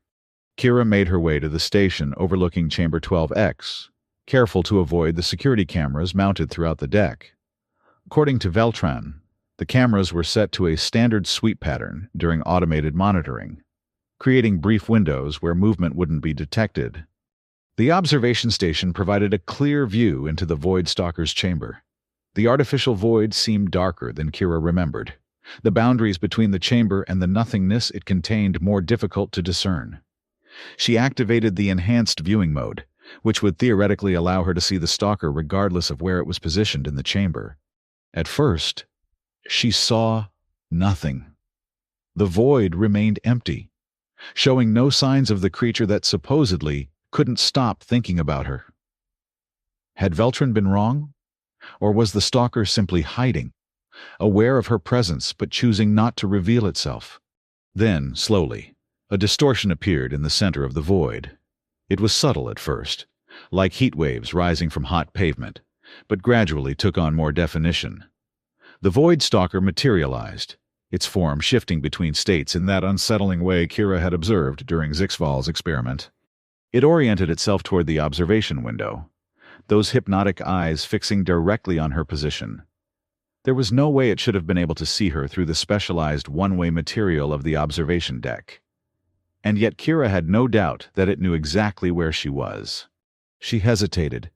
Kira made her way to the station overlooking Chamber 12X, careful to avoid the security cameras mounted throughout the deck. According to Veltran, the cameras were set to a standard sweep pattern during automated monitoring, creating brief windows where movement wouldn't be detected. The observation station provided a clear view into the Void Stalker's chamber. The artificial void seemed darker than Kira remembered, the boundaries between the chamber and the nothingness it contained more difficult to discern. She activated the enhanced viewing mode, which would theoretically allow her to see the stalker regardless of where it was positioned in the chamber. At first, she saw nothing. The void remained empty, showing no signs of the creature that supposedly couldn't stop thinking about her. Had Veltrin been wrong? Or was the stalker simply hiding, aware of her presence but choosing not to reveal itself? Then, slowly, a distortion appeared in the center of the void. It was subtle at first, like heat waves rising from hot pavement, but gradually took on more definition. The Void Stalker materialized, its form shifting between states in that unsettling way Kira had observed during Zixval's experiment. It oriented itself toward the observation window, those hypnotic eyes fixing directly on her position. There was no way it should have been able to see her through the specialized one-way material of the observation deck. And yet Kira had no doubt that it knew exactly where she was. She hesitated,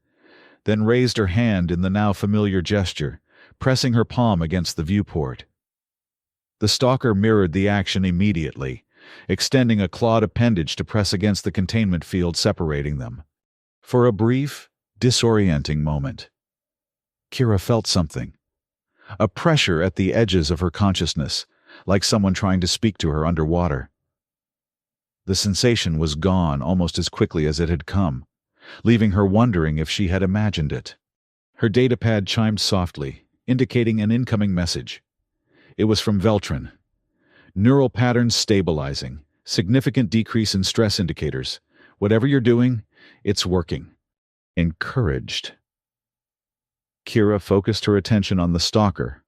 then raised her hand in the now familiar gesture, pressing her palm against the viewport. The stalker mirrored the action immediately, extending a clawed appendage to press against the containment field separating them. For a brief, disorienting moment, Kira felt something. A pressure at the edges of her consciousness, like someone trying to speak to her underwater. The sensation was gone almost as quickly as it had come, leaving her wondering if she had imagined it. Her datapad chimed softly, indicating an incoming message. It was from Veltrin. Neural patterns stabilizing, significant decrease in stress indicators. Whatever you're doing, it's working. Encouraged. Kira focused her attention on the stalker.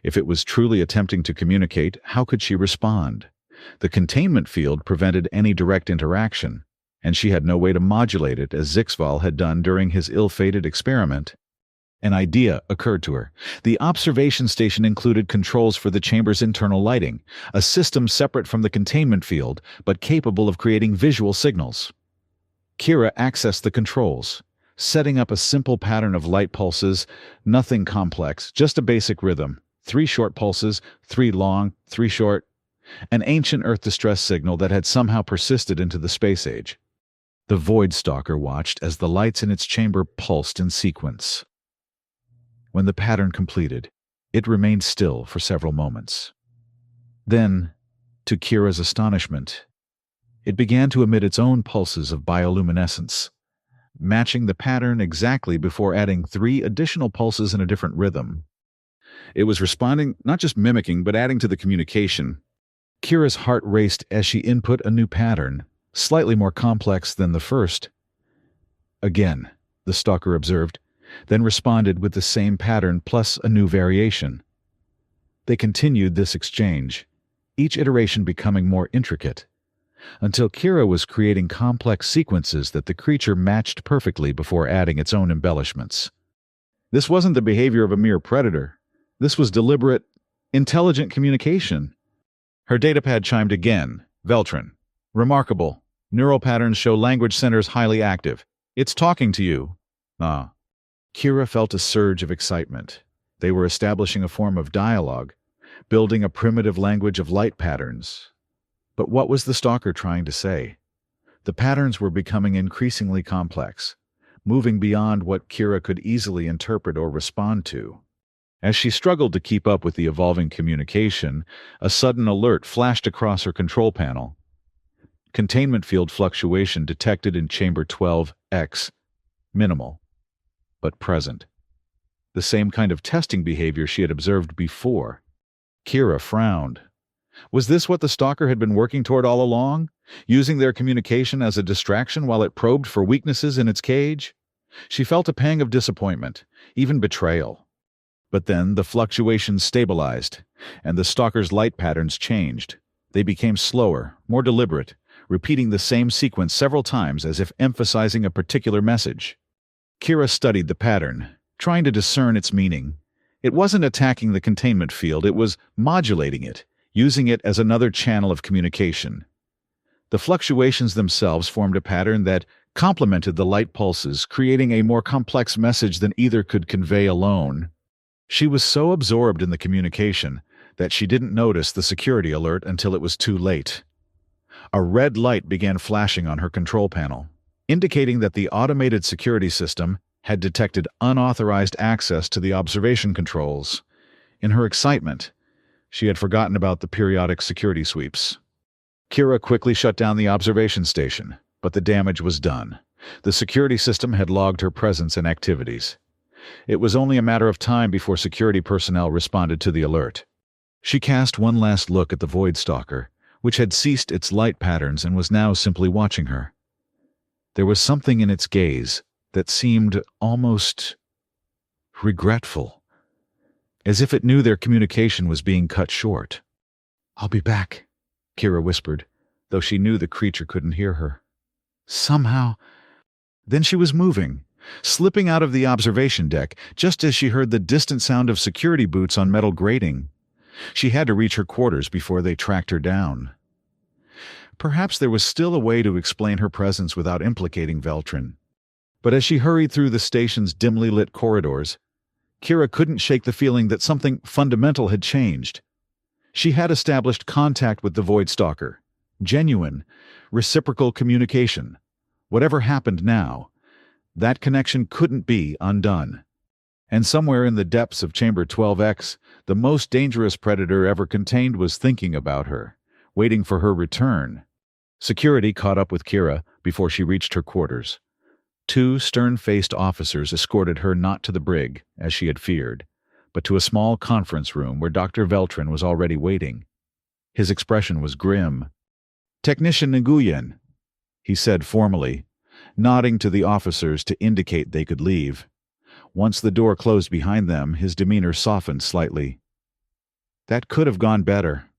If it was truly attempting to communicate, how could she respond? The containment field prevented any direct interaction, and she had no way to modulate it as Zixval had done during his ill-fated experiment. An idea occurred to her. The observation station included controls for the chamber's internal lighting, a system separate from the containment field, but capable of creating visual signals. Kira accessed the controls, setting up a simple pattern of light pulses, nothing complex, just a basic rhythm. 3 short pulses, 3 long, 3 short. An ancient Earth distress signal that had somehow persisted into the space age. The Void Stalker watched as the lights in its chamber pulsed in sequence. When the pattern completed, it remained still for several moments. Then, to Kira's astonishment, it began to emit its own pulses of bioluminescence, matching the pattern exactly before adding 3 additional pulses in a different rhythm. It was responding, not just mimicking, but adding to the communication. Kira's heart raced as she input a new pattern, slightly more complex than the first. Again, the stalker observed, then responded with the same pattern plus a new variation. They continued this exchange, each iteration becoming more intricate, until Kira was creating complex sequences that the creature matched perfectly before adding its own embellishments. This wasn't the behavior of a mere predator. This was deliberate, intelligent communication. Her datapad chimed again. Veltrin. Remarkable. Neural patterns show language centers highly active. It's talking to you. Ah. Kira felt a surge of excitement. They were establishing a form of dialogue, building a primitive language of light patterns. But what was the stalker trying to say? The patterns were becoming increasingly complex, moving beyond what Kira could easily interpret or respond to. As she struggled to keep up with the evolving communication, a sudden alert flashed across her control panel. Containment field fluctuation detected in Chamber 12X. Minimal, but present. The same kind of testing behavior she had observed before. Kira frowned. Was this what the stalker had been working toward all along, using their communication as a distraction while it probed for weaknesses in its cage? She felt a pang of disappointment, even betrayal. But then the fluctuations stabilized, and the stalker's light patterns changed. They became slower, more deliberate, repeating the same sequence several times as if emphasizing a particular message. Kira studied the pattern, trying to discern its meaning. It wasn't attacking the containment field, it was modulating it, using it as another channel of communication. The fluctuations themselves formed a pattern that complemented the light pulses, creating a more complex message than either could convey alone. She was so absorbed in the communication that she didn't notice the security alert until it was too late. A red light began flashing on her control panel, indicating that the automated security system had detected unauthorized access to the observation controls. In her excitement, she had forgotten about the periodic security sweeps. Kira quickly shut down the observation station, but the damage was done. The security system had logged her presence and activities. It was only a matter of time before security personnel responded to the alert. She cast one last look at the Void Stalker, which had ceased its light patterns and was now simply watching her. There was something in its gaze that seemed almost regretful, as if it knew their communication was being cut short. "I'll be back," Kira whispered, though she knew the creature couldn't hear her. Somehow. Then she was moving, slipping out of the observation deck just as she heard the distant sound of security boots on metal grating. She had to reach her quarters before they tracked her down. Perhaps there was still a way to explain her presence without implicating Veltrin. But as she hurried through the station's dimly lit corridors, Kira couldn't shake the feeling that something fundamental had changed. She had established contact with the Void Stalker. Genuine, reciprocal communication. Whatever happened now, that connection couldn't be undone. And somewhere in the depths of Chamber 12X, the most dangerous predator ever contained was thinking about her, waiting for her return. Security caught up with Kira before she reached her quarters. 2 stern-faced officers escorted her not to the brig, as she had feared, but to a small conference room where Dr. Veltrin was already waiting. His expression was grim. "Technician Nguyen," he said formally, nodding to the officers to indicate they could leave. Once the door closed behind them, his demeanor softened slightly. "That could have gone better."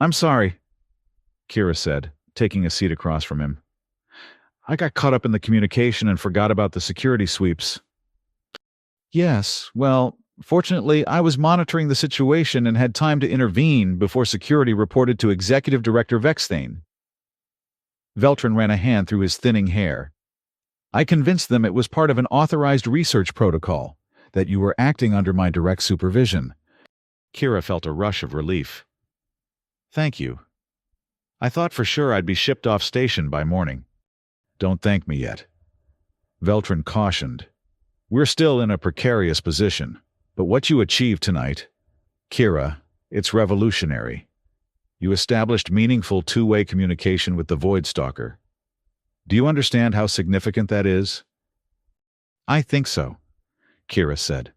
"I'm sorry," Kira said, taking a seat across from him. "I got caught up in the communication and forgot about the security sweeps." "Yes, well, fortunately, I was monitoring the situation and had time to intervene before security reported to Executive Director Vexthane." Veltrin ran a hand through his thinning hair. "I convinced them it was part of an authorized research protocol, that you were acting under my direct supervision." Kira felt a rush of relief. "Thank you. I thought for sure I'd be shipped off station by morning." "Don't thank me yet," Veltrin cautioned. "We're still in a precarious position, but what you achieved tonight, Kira, it's revolutionary. You established meaningful two-way communication with the Void Stalker. Do you understand how significant that is?" "I think so," Kira said,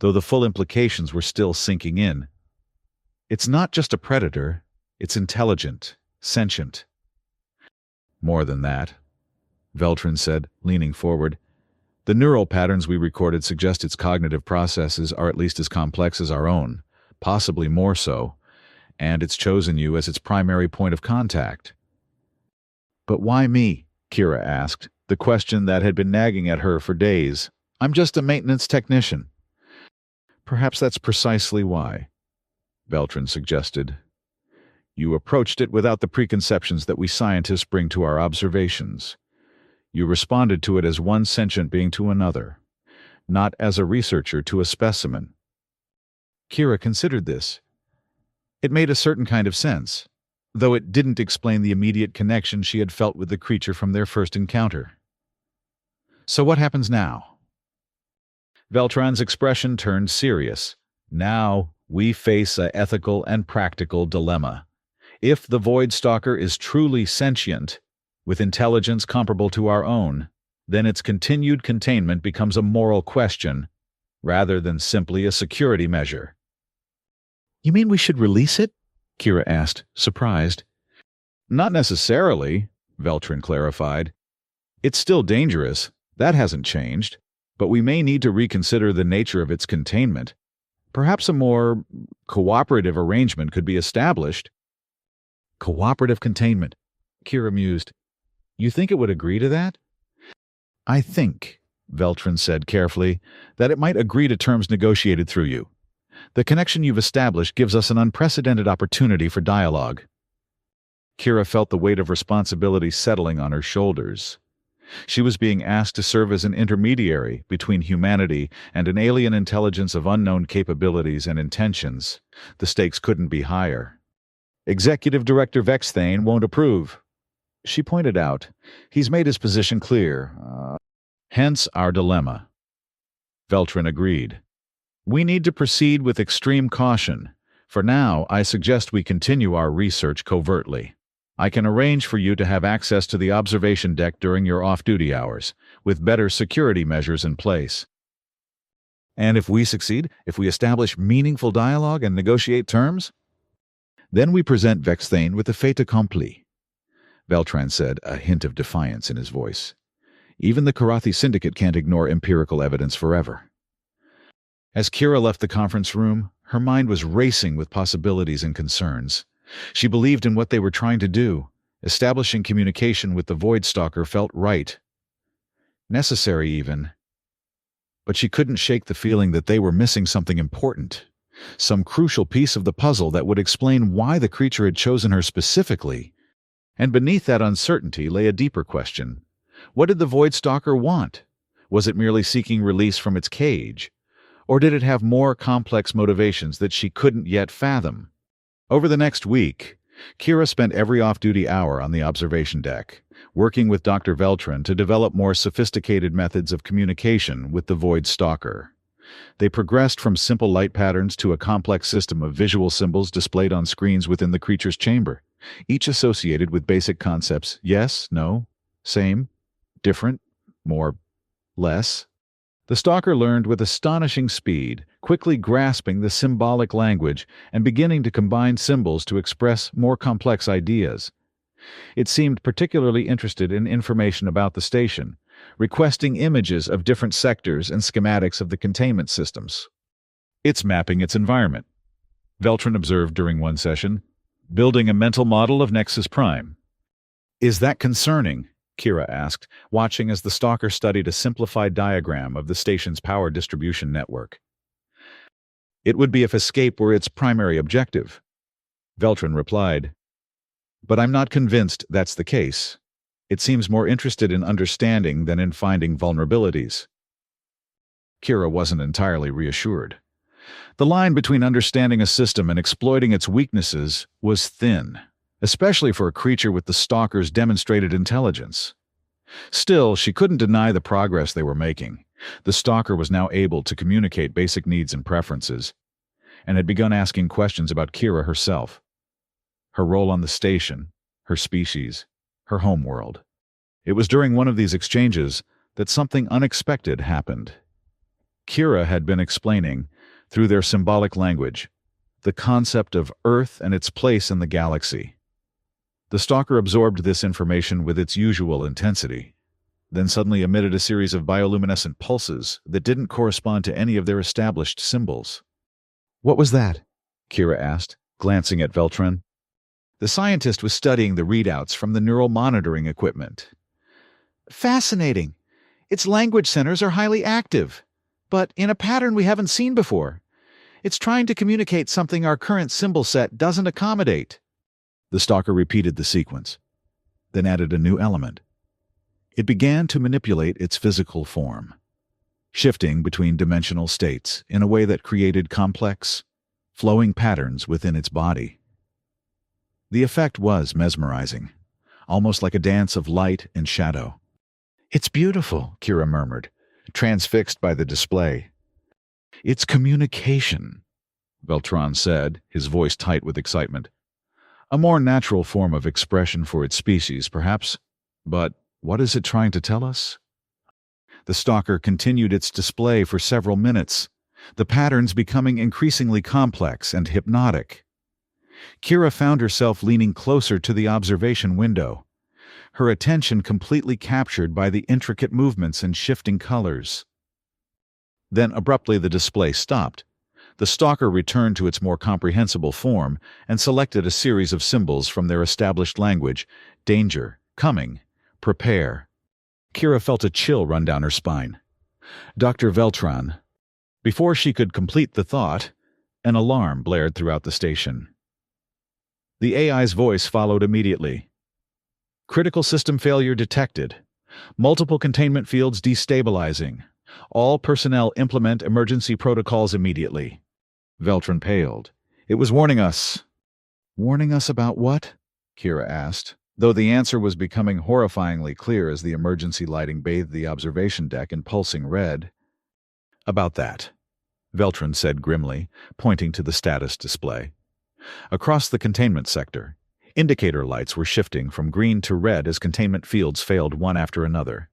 though the full implications were still sinking in. "It's not just a predator, it's intelligent, sentient." "More than that," Veltrin said, leaning forward. "The neural patterns we recorded suggest its cognitive processes are at least as complex as our own, possibly more so, and it's chosen you as its primary point of contact." "But why me?" Kira asked, the question that had been nagging at her for days. "I'm just a maintenance technician." "Perhaps that's precisely why," Veltrin suggested. "You approached it without the preconceptions that we scientists bring to our observations. You responded to it as one sentient being to another, not as a researcher to a specimen." Kira considered this. It made a certain kind of sense, though it didn't explain the immediate connection she had felt with the creature from their first encounter. "So what happens now?" Veltrin's expression turned serious. "Now we face an ethical and practical dilemma. If the Void Stalker is truly sentient, with intelligence comparable to our own, then its continued containment becomes a moral question, rather than simply a security measure." "You mean we should release it?" Kira asked, surprised. Not necessarily, Veltrin clarified. It's still dangerous. That hasn't changed. But we may need to reconsider the nature of its containment. Perhaps a more cooperative arrangement could be established. Cooperative containment, Kira mused. You think it would agree to that? I think, Veltrin said carefully, that it might agree to terms negotiated through you. The connection you've established gives us an unprecedented opportunity for dialogue. Kira felt the weight of responsibility settling on her shoulders. She was being asked to serve as an intermediary between humanity and an alien intelligence of unknown capabilities and intentions. The stakes couldn't be higher. Executive Director Vexthane won't approve. She pointed out, he's made his position clear. Hence our dilemma. Veltrin agreed. We need to proceed with extreme caution. For now, I suggest we continue our research covertly. I can arrange for you to have access to the observation deck during your off-duty hours, with better security measures in place. And if we succeed, if we establish meaningful dialogue and negotiate terms? Then we present Vexthane with the fait accompli, Veltrin said, a hint of defiance in his voice. Even the Karathi Syndicate can't ignore empirical evidence forever. As Kira left the conference room, her mind was racing with possibilities and concerns. She believed in what they were trying to do. Establishing communication with the Void Stalker felt right. Necessary, even. But she couldn't shake the feeling that they were missing something important. Some crucial piece of the puzzle that would explain why the creature had chosen her specifically. And beneath that uncertainty lay a deeper question. What did the Void Stalker want? Was it merely seeking release from its cage? Or did it have more complex motivations that she couldn't yet fathom? Over the next week, Kira spent every off-duty hour on the observation deck, working with Dr. Veltrin to develop more sophisticated methods of communication with the Void Stalker. They progressed from simple light patterns to a complex system of visual symbols displayed on screens within the creature's chamber, each associated with basic concepts: yes, no, same, different, more, less. The Stalker learned with astonishing speed, quickly grasping the symbolic language and beginning to combine symbols to express more complex ideas. It seemed particularly interested in information about the station, requesting images of different sectors and schematics of the containment systems. It's mapping its environment, Veltrin observed during one session, building a mental model of Nexus Prime. Is that concerning? Kira asked, watching as the Stalker studied a simplified diagram of the station's power distribution network. It would be if escape were its primary objective, Veltrin replied. But I'm not convinced that's the case. It seems more interested in understanding than in finding vulnerabilities. Kira wasn't entirely reassured. The line between understanding a system and exploiting its weaknesses was thin, especially for a creature with the Stalker's demonstrated intelligence. Still, she couldn't deny the progress they were making. The Stalker was now able to communicate basic needs and preferences, and had begun asking questions about Kira herself, her role on the station, her species, her homeworld. It was during one of these exchanges that something unexpected happened. Kira had been explaining, through their symbolic language, the concept of Earth and its place in the galaxy. The Stalker absorbed this information with its usual intensity, then suddenly emitted a series of bioluminescent pulses that didn't correspond to any of their established symbols. What was that? Kira asked, glancing at Veltrin. The scientist was studying the readouts from the neural monitoring equipment. Fascinating. Its language centers are highly active, but in a pattern we haven't seen before. It's trying to communicate something our current symbol set doesn't accommodate. The Stalker repeated the sequence, then added a new element. It began to manipulate its physical form, shifting between dimensional states in a way that created complex, flowing patterns within its body. The effect was mesmerizing, almost like a dance of light and shadow. It's beautiful, Kira murmured, transfixed by the display. It's communication, Veltrin said, his voice tight with excitement. A more natural form of expression for its species, perhaps. But what is it trying to tell us? The Stalker continued its display for several minutes, the patterns becoming increasingly complex and hypnotic. Kira found herself leaning closer to the observation window, her attention completely captured by the intricate movements and shifting colors. Then abruptly the display stopped. The stalker returned to its more comprehensible form and selected a series of symbols from their established language: danger, coming, prepare. Kira felt a chill run down her spine. Dr. Veltron. Before she could complete the thought, an alarm blared throughout the station. The AI's voice followed immediately. Critical system failure detected. Multiple containment fields destabilizing. All personnel implement emergency protocols immediately. Veltron paled. It was warning us. Warning us about what? Kira asked, though the answer was becoming horrifyingly clear as the emergency lighting bathed the observation deck in pulsing red. About that, Veltron said grimly, pointing to the status display. Across the containment sector, indicator lights were shifting from green to red as containment fields failed one after another.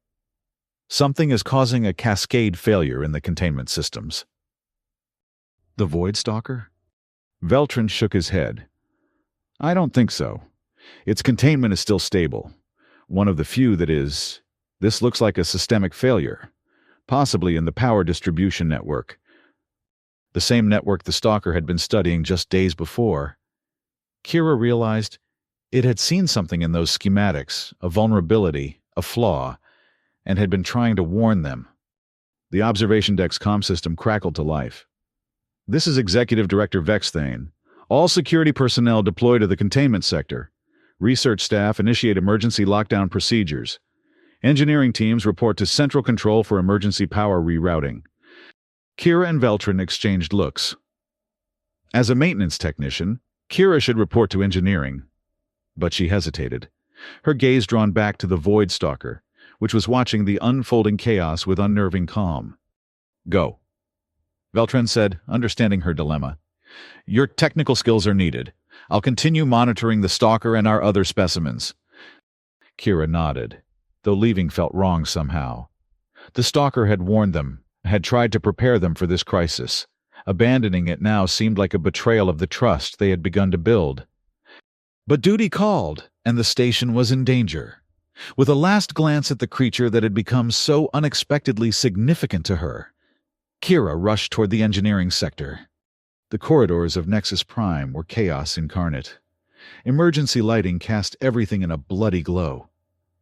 Something is causing a cascade failure in the containment systems. The Void Stalker? Veltron shook his head. I don't think so. Its containment is still stable. One of the few that is. This looks like a systemic failure, possibly in the power distribution network. The same network the Stalker had been studying just days before. Kira realized it had seen something in those schematics, a vulnerability, a flaw, and had been trying to warn them. The observation deck's comm system crackled to life. This is Executive Director Vexthane. All security personnel deploy to the containment sector. Research staff initiate emergency lockdown procedures. Engineering teams report to Central Control for emergency power rerouting. Kira and Veltron exchanged looks. As a maintenance technician, Kira should report to engineering. But she hesitated, her gaze drawn back to the Void Stalker, which was watching the unfolding chaos with unnerving calm. Go. Veltron said, understanding her dilemma. Your technical skills are needed. I'll continue monitoring the Stalker and our other specimens. Kira nodded, though leaving felt wrong somehow. The Stalker had warned them, had tried to prepare them for this crisis. Abandoning it now seemed like a betrayal of the trust they had begun to build. But duty called, and the station was in danger. With a last glance at the creature that had become so unexpectedly significant to her, Kira rushed toward the engineering sector. The corridors of Nexus Prime were chaos incarnate. Emergency lighting cast everything in a bloody glow.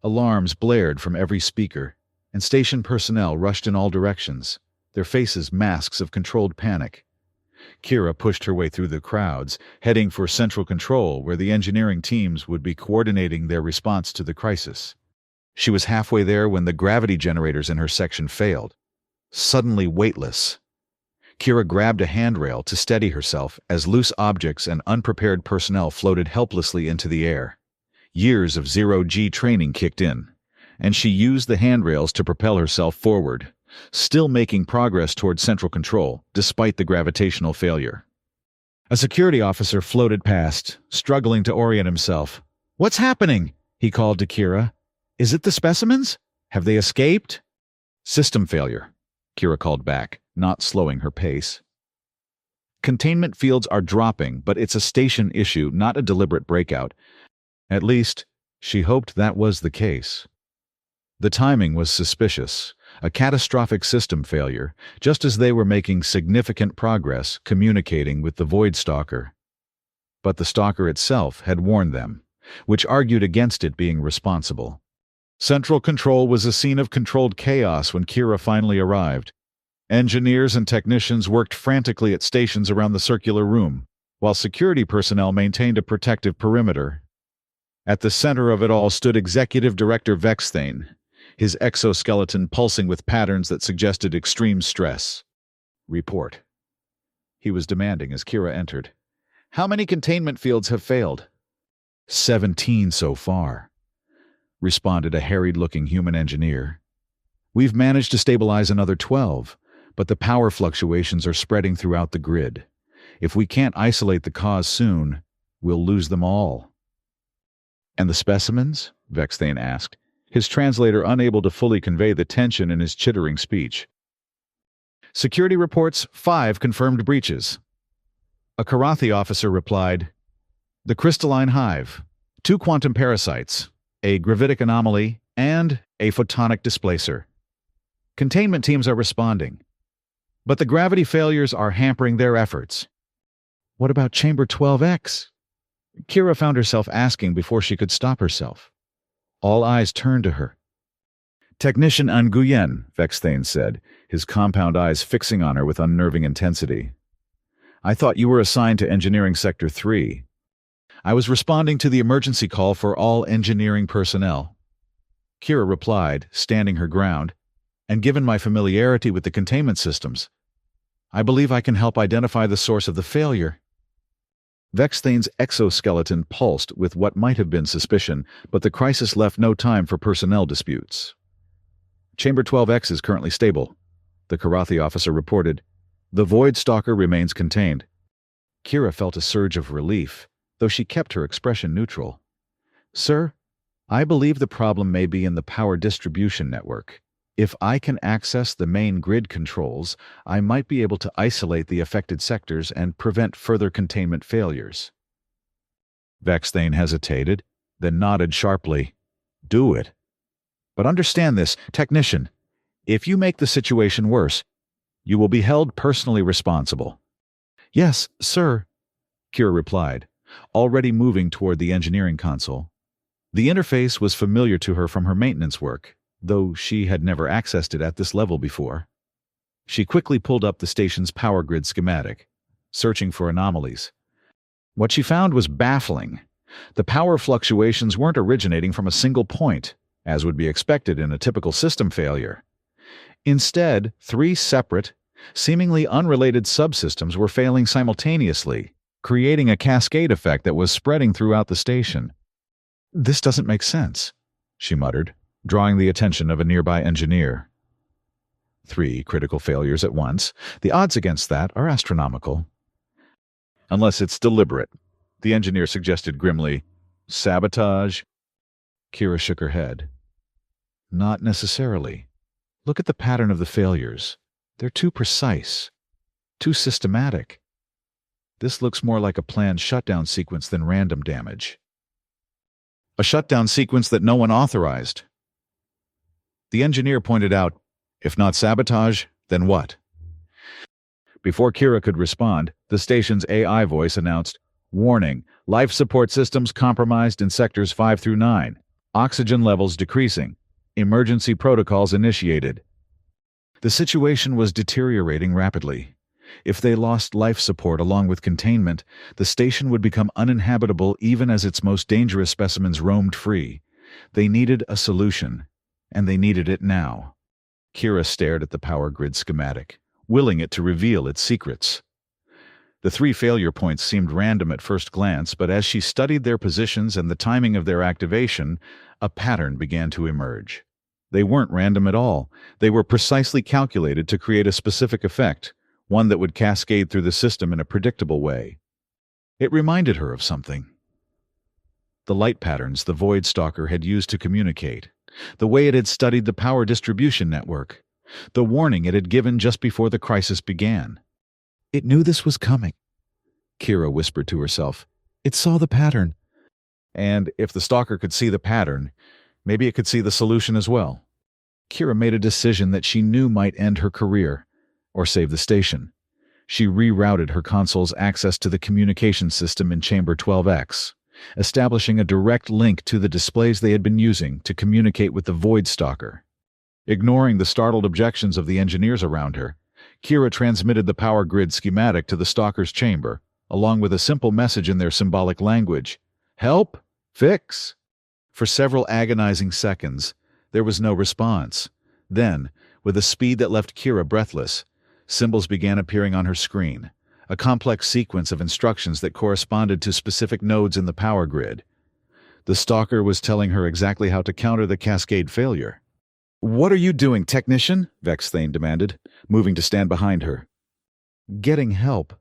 Alarms blared from every speaker, and station personnel rushed in all directions, their faces masks of controlled panic. Kira pushed her way through the crowds, heading for Central Control, where the engineering teams would be coordinating their response to the crisis. She was halfway there when the gravity generators in her section failed. Suddenly weightless, Kira grabbed a handrail to steady herself as loose objects and unprepared personnel floated helplessly into the air. Years of zero-G training kicked in, and she used the handrails to propel herself forward, still making progress toward Central Control, despite the gravitational failure. A security officer floated past, struggling to orient himself. "What's happening?" he called to Kira. "Is it the specimens? Have they escaped?" "System failure," Kira called back, not slowing her pace. "Containment fields are dropping, but it's a station issue, not a deliberate breakout." At least, she hoped that was the case. The timing was suspicious, a catastrophic system failure, just as they were making significant progress communicating with the Void Stalker. But the Stalker itself had warned them, which argued against it being responsible. Central Control was a scene of controlled chaos when Kira finally arrived. Engineers and technicians worked frantically at stations around the circular room, while security personnel maintained a protective perimeter. At the center of it all stood Executive Director Vexthane, his exoskeleton pulsing with patterns that suggested extreme stress. "Report," he was demanding as Kira entered. "How many containment fields have failed?" 17 so far," responded a harried-looking human engineer. "We've managed to stabilize another 12, but the power fluctuations are spreading throughout the grid. If we can't isolate the cause soon, we'll lose them all." "And the specimens?" Vexthane asked, his translator unable to fully convey the tension in his chittering speech. "Security reports 5 confirmed breaches." A Karathi officer replied, The crystalline hive, 2 quantum parasites, a gravitic anomaly, and a photonic displacer. Containment teams are responding, but the gravity failures are hampering their efforts. What about Chamber 12X? Kira found herself asking before she could stop herself. All eyes turned to her. Technician Nguyen, Vexthane said, his compound eyes fixing on her with unnerving intensity. I thought you were assigned to Engineering Sector 3. I was responding to the emergency call for all engineering personnel. Kira replied, standing her ground, and given my familiarity with the containment systems, I believe I can help identify the source of the failure. Vexthane's exoskeleton pulsed with what might have been suspicion, but the crisis left no time for personnel disputes. Chamber 12X is currently stable, the Karathi officer reported. The Void Stalker remains contained. Kira felt a surge of relief, though she kept her expression neutral. Sir, I believe the problem may be in the power distribution network. If I can access the main grid controls, I might be able to isolate the affected sectors and prevent further containment failures. Vexthane hesitated, then nodded sharply. Do it. But understand this, technician. If you make the situation worse, you will be held personally responsible. Yes, sir, Kira replied, already moving toward the engineering console. The interface was familiar to her from her maintenance work, though she had never accessed it at this level before. She quickly pulled up the station's power grid schematic, searching for anomalies. What she found was baffling. The power fluctuations weren't originating from a single point, as would be expected in a typical system failure. Instead, 3 separate, seemingly unrelated subsystems were failing simultaneously, creating a cascade effect that was spreading throughout the station. This doesn't make sense, she muttered, drawing the attention of a nearby engineer. 3 critical failures at once. The odds against that are astronomical. Unless it's deliberate, the engineer suggested grimly. Sabotage? Kira shook her head. Not necessarily. Look at the pattern of the failures. They're too precise, too systematic. This looks more like a planned shutdown sequence than random damage. A shutdown sequence that no one authorized. The engineer pointed out, if not sabotage, then what? Before Kira could respond, the station's AI voice announced, Warning, life support systems compromised in sectors 5 through 9. Oxygen levels decreasing. Emergency protocols initiated. The situation was deteriorating rapidly. If they lost life support along with containment, the station would become uninhabitable even as its most dangerous specimens roamed free. They needed a solution, and they needed it now. Kira stared at the power grid schematic, willing it to reveal its secrets. The 3 failure points seemed random at first glance, but as she studied their positions and the timing of their activation, a pattern began to emerge. They weren't random at all. They were precisely calculated to create a specific effect, one that would cascade through the system in a predictable way. It reminded her of something. The light patterns the Void Stalker had used to communicate, the way it had studied the power distribution network, the warning it had given just before the crisis began. It knew this was coming. Kira whispered to herself. It saw the pattern. And if the Stalker could see the pattern, maybe it could see the solution as well. Kira made a decision that she knew might end her career, or save the station. She rerouted her console's access to the communication system in Chamber 12X, establishing a direct link to the displays they had been using to communicate with the Void Stalker. Ignoring the startled objections of the engineers around her, Kira transmitted the power grid schematic to the Stalker's chamber, along with a simple message in their symbolic language. Help? Fix? For several agonizing seconds, there was no response. Then, with a speed that left Kira breathless, symbols began appearing on her screen, a complex sequence of instructions that corresponded to specific nodes in the power grid. The Stalker was telling her exactly how to counter the cascade failure. What are you doing, technician? Vexthane demanded, moving to stand behind her. Getting help.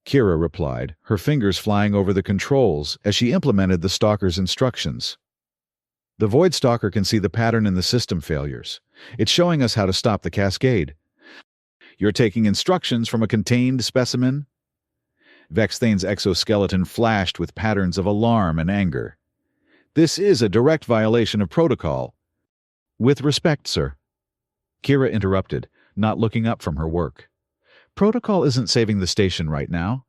Kira replied, her fingers flying over the controls as she implemented the Stalker's instructions. The Void Stalker can see the pattern in the system failures. It's showing us how to stop the cascade. You're taking instructions from a contained specimen? Vexthane's exoskeleton flashed with patterns of alarm and anger. "This is a direct violation of protocol." "With respect, sir." Kira interrupted, not looking up from her work. "Protocol isn't saving the station right now."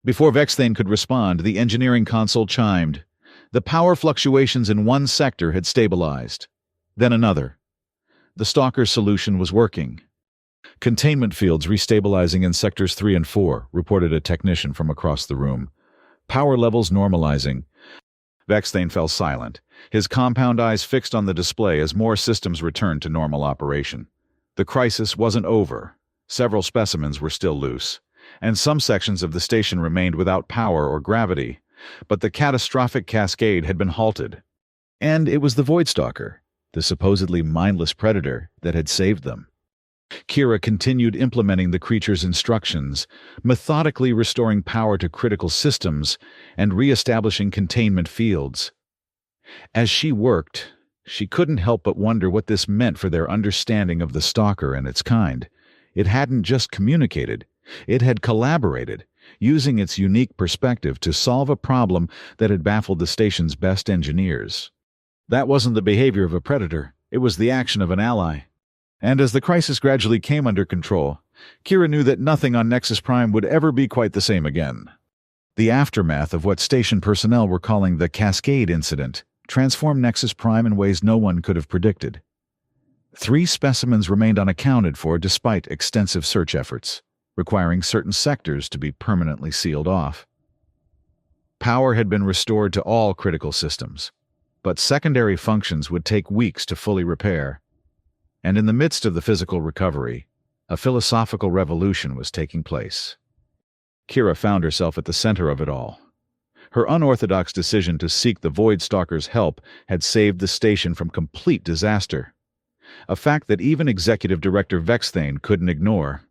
Before Vexthane could respond, the engineering console chimed. The power fluctuations in one sector had stabilized. Then another. The Stalker's solution was working. "Containment fields restabilizing in sectors 3 and 4, reported a technician from across the room. "Power levels normalizing." Vexthane fell silent, his compound eyes fixed on the display as more systems returned to normal operation. The crisis wasn't over. Several specimens were still loose, and some sections of the station remained without power or gravity, but the catastrophic cascade had been halted. And it was the Voidstalker, the supposedly mindless predator, that had saved them. Kira continued implementing the creature's instructions, methodically restoring power to critical systems and re-establishing containment fields. As she worked, she couldn't help but wonder what this meant for their understanding of the Stalker and its kind. It hadn't just communicated, it had collaborated, using its unique perspective to solve a problem that had baffled the station's best engineers. That wasn't the behavior of a predator, it was the action of an ally. And as the crisis gradually came under control, Kira knew that nothing on Nexus Prime would ever be quite the same again. The aftermath of what station personnel were calling the Cascade Incident transformed Nexus Prime in ways no one could have predicted. 3 specimens remained unaccounted for despite extensive search efforts, requiring certain sectors to be permanently sealed off. Power had been restored to all critical systems, but secondary functions would take weeks to fully repair. And in the midst of the physical recovery, a philosophical revolution was taking place. Kira found herself at the center of it all. Her unorthodox decision to seek the Voidstalker's help had saved the station from complete disaster, a fact that even Executive Director Vexthane couldn't ignore,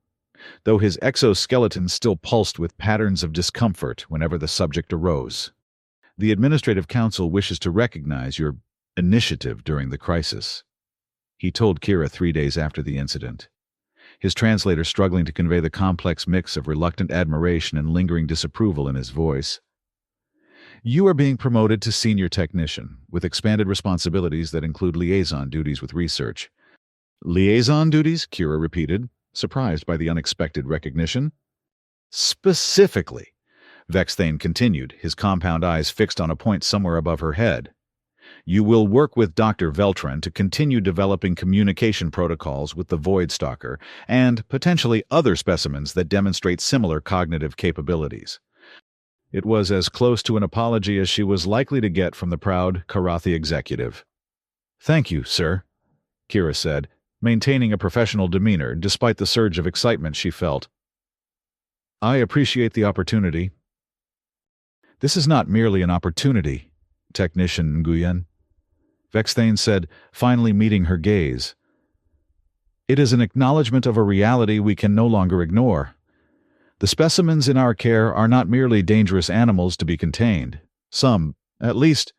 though his exoskeleton still pulsed with patterns of discomfort whenever the subject arose. "The Administrative Council wishes to recognize your initiative during the crisis," he told Kira 3 days after the incident, his translator struggling to convey the complex mix of reluctant admiration and lingering disapproval in his voice. "You are being promoted to senior technician, with expanded responsibilities that include liaison duties with research." "Liaison duties?" Kira repeated, surprised by the unexpected recognition. "Specifically," Vexthane continued, his compound eyes fixed on a point somewhere above her head. "You will work with Dr. Veltran to continue developing communication protocols with the Voidstalker and potentially other specimens that demonstrate similar cognitive capabilities." It was as close to an apology as she was likely to get from the proud Karathi executive. "Thank you, sir," Kira said, maintaining a professional demeanor despite the surge of excitement she felt. "I appreciate the opportunity." "This is not merely an opportunity, Technician Nguyen," Vexthane said, finally meeting her gaze. "It is an acknowledgement of a reality we can no longer ignore. The specimens in our care are not merely dangerous animals to be contained. Some, at least,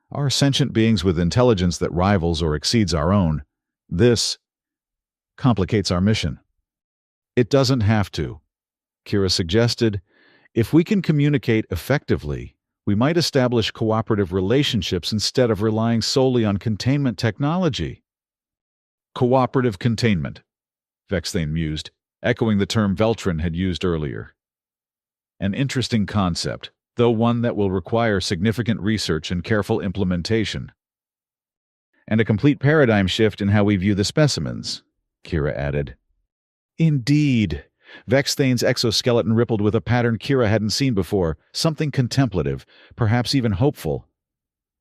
are sentient beings with intelligence that rivals or exceeds our own. This complicates our mission." "It doesn't have to," Kira suggested. "If we can communicate effectively, we might establish cooperative relationships instead of relying solely on containment technology." "Cooperative containment," Vexthane mused, echoing the term Veltran had used earlier. "An interesting concept, though one that will require significant research and careful implementation." "And a complete paradigm shift in how we view the specimens," Kira added. "Indeed." Vexthane's exoskeleton rippled with a pattern Kira hadn't seen before, something contemplative, perhaps even hopeful.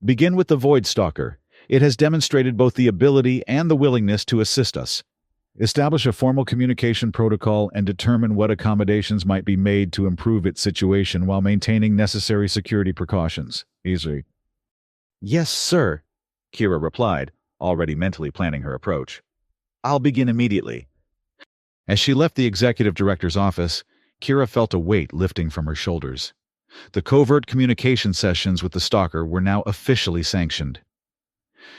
"Begin with the Voidstalker. It has demonstrated both the ability and the willingness to assist us. Establish a formal communication protocol and determine what accommodations might be made to improve its situation while maintaining necessary security precautions." Easily. "Yes, sir," Kira replied, already mentally planning her approach. "I'll begin immediately." As she left the executive director's office, Kira felt a weight lifting from her shoulders. The covert communication sessions with the Stalker were now officially sanctioned.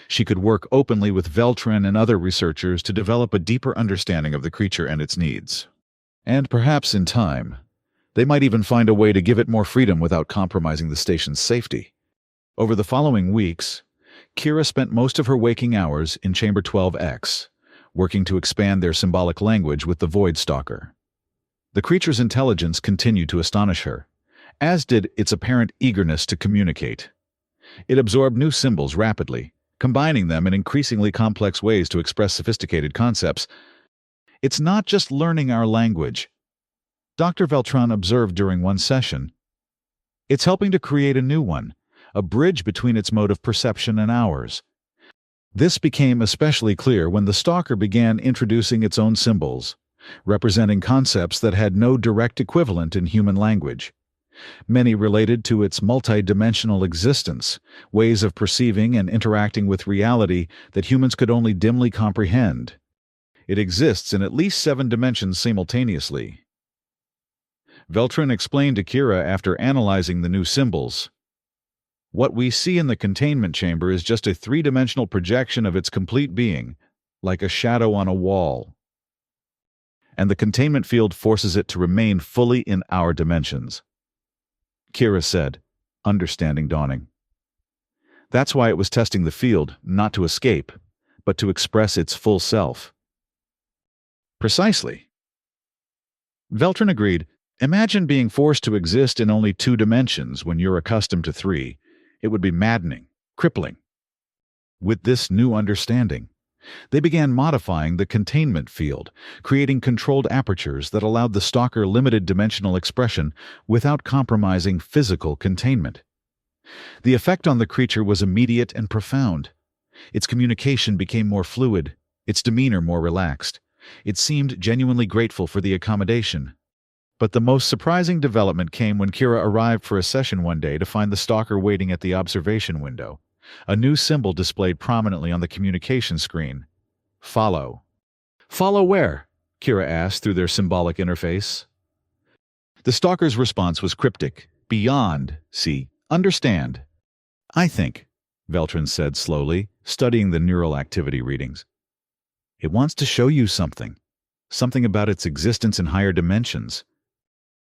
She could work openly with Veltran and other researchers to develop a deeper understanding of the creature and its needs. And perhaps in time, They might even find a way to give it more freedom without compromising the station's safety. Over the following weeks, Kira spent most of her waking hours in Chamber 12X, working to expand their symbolic language with the Void Stalker. The creature's intelligence continued to astonish her, as did its apparent eagerness to communicate. It absorbed new symbols rapidly, combining them in increasingly complex ways to express sophisticated concepts. It's not just learning our language, Dr. Veltron observed during one session. It's helping to create a new one, a bridge between its mode of perception and ours. This became especially clear when the Stalker began introducing its own symbols, representing concepts that had no direct equivalent in human language. Many related to its multi-dimensional existence, ways of perceiving and interacting with reality that humans could only dimly comprehend. It exists in at least 7 dimensions simultaneously. Veltron explained to Kira after analyzing the new symbols. What we see in the containment chamber is just a 3-dimensional projection of its complete being, like a shadow on a wall. And the containment field forces it to remain fully in our dimensions. Kira said, understanding dawning. That's why it was testing the field, not to escape, but to express its full self. Precisely. Veltron agreed. Imagine being forced to exist in only 2 dimensions when you're accustomed to 3. It would be maddening, crippling. With this new understanding, they began modifying the containment field, creating controlled apertures that allowed the Stalker limited dimensional expression without compromising physical containment. The effect on the creature was immediate and profound. Its communication became more fluid, its demeanor more relaxed. It seemed genuinely grateful for the accommodation. But the most surprising development came when Kira arrived for a session one day to find the Stalker waiting at the observation window. A new symbol displayed prominently on the communication screen. Follow. Follow where? Kira asked through their symbolic interface. The Stalker's response was cryptic. Beyond, see, understand. I think, Veltron said slowly, studying the neural activity readings. It wants to show you something. Something about its existence in higher dimensions.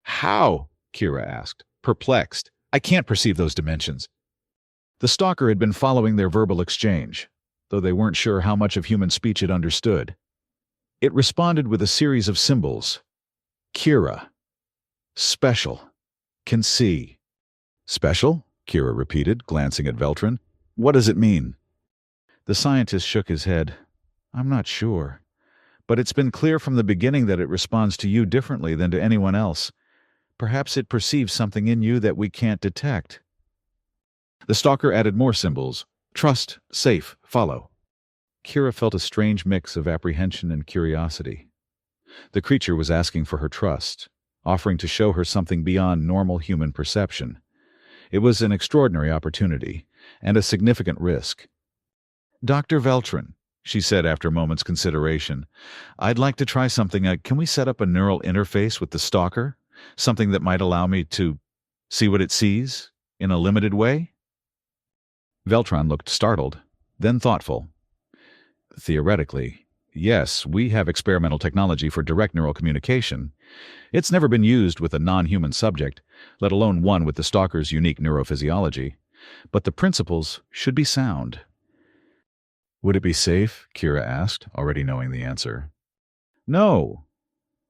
How? Kira asked, perplexed. I can't perceive those dimensions. The Stalker had been following their verbal exchange, though they weren't sure how much of human speech it understood. It responded with a series of symbols. Kira. Special. Can see. Special? Kira repeated, glancing at Veltron. What does it mean? The scientist shook his head. I'm not sure. But it's been clear from the beginning that it responds to you differently than to anyone else. Perhaps it perceives something in you that we can't detect. The Stalker added more symbols. Trust, safe, follow. Kira felt a strange mix of apprehension and curiosity. The creature was asking for her trust, offering to show her something beyond normal human perception. It was an extraordinary opportunity, and a significant risk. Dr. Veltron, she said after a moment's consideration, I'd like to try something. Can we set up a neural interface with the Stalker? Something that might allow me to see what it sees, in a limited way? Veltron looked startled, then thoughtful. Theoretically, yes, we have experimental technology for direct neural communication. It's never been used with a non-human subject, let alone one with the Stalker's unique neurophysiology. But the principles should be sound. Would it be safe? Kira asked, already knowing the answer. No,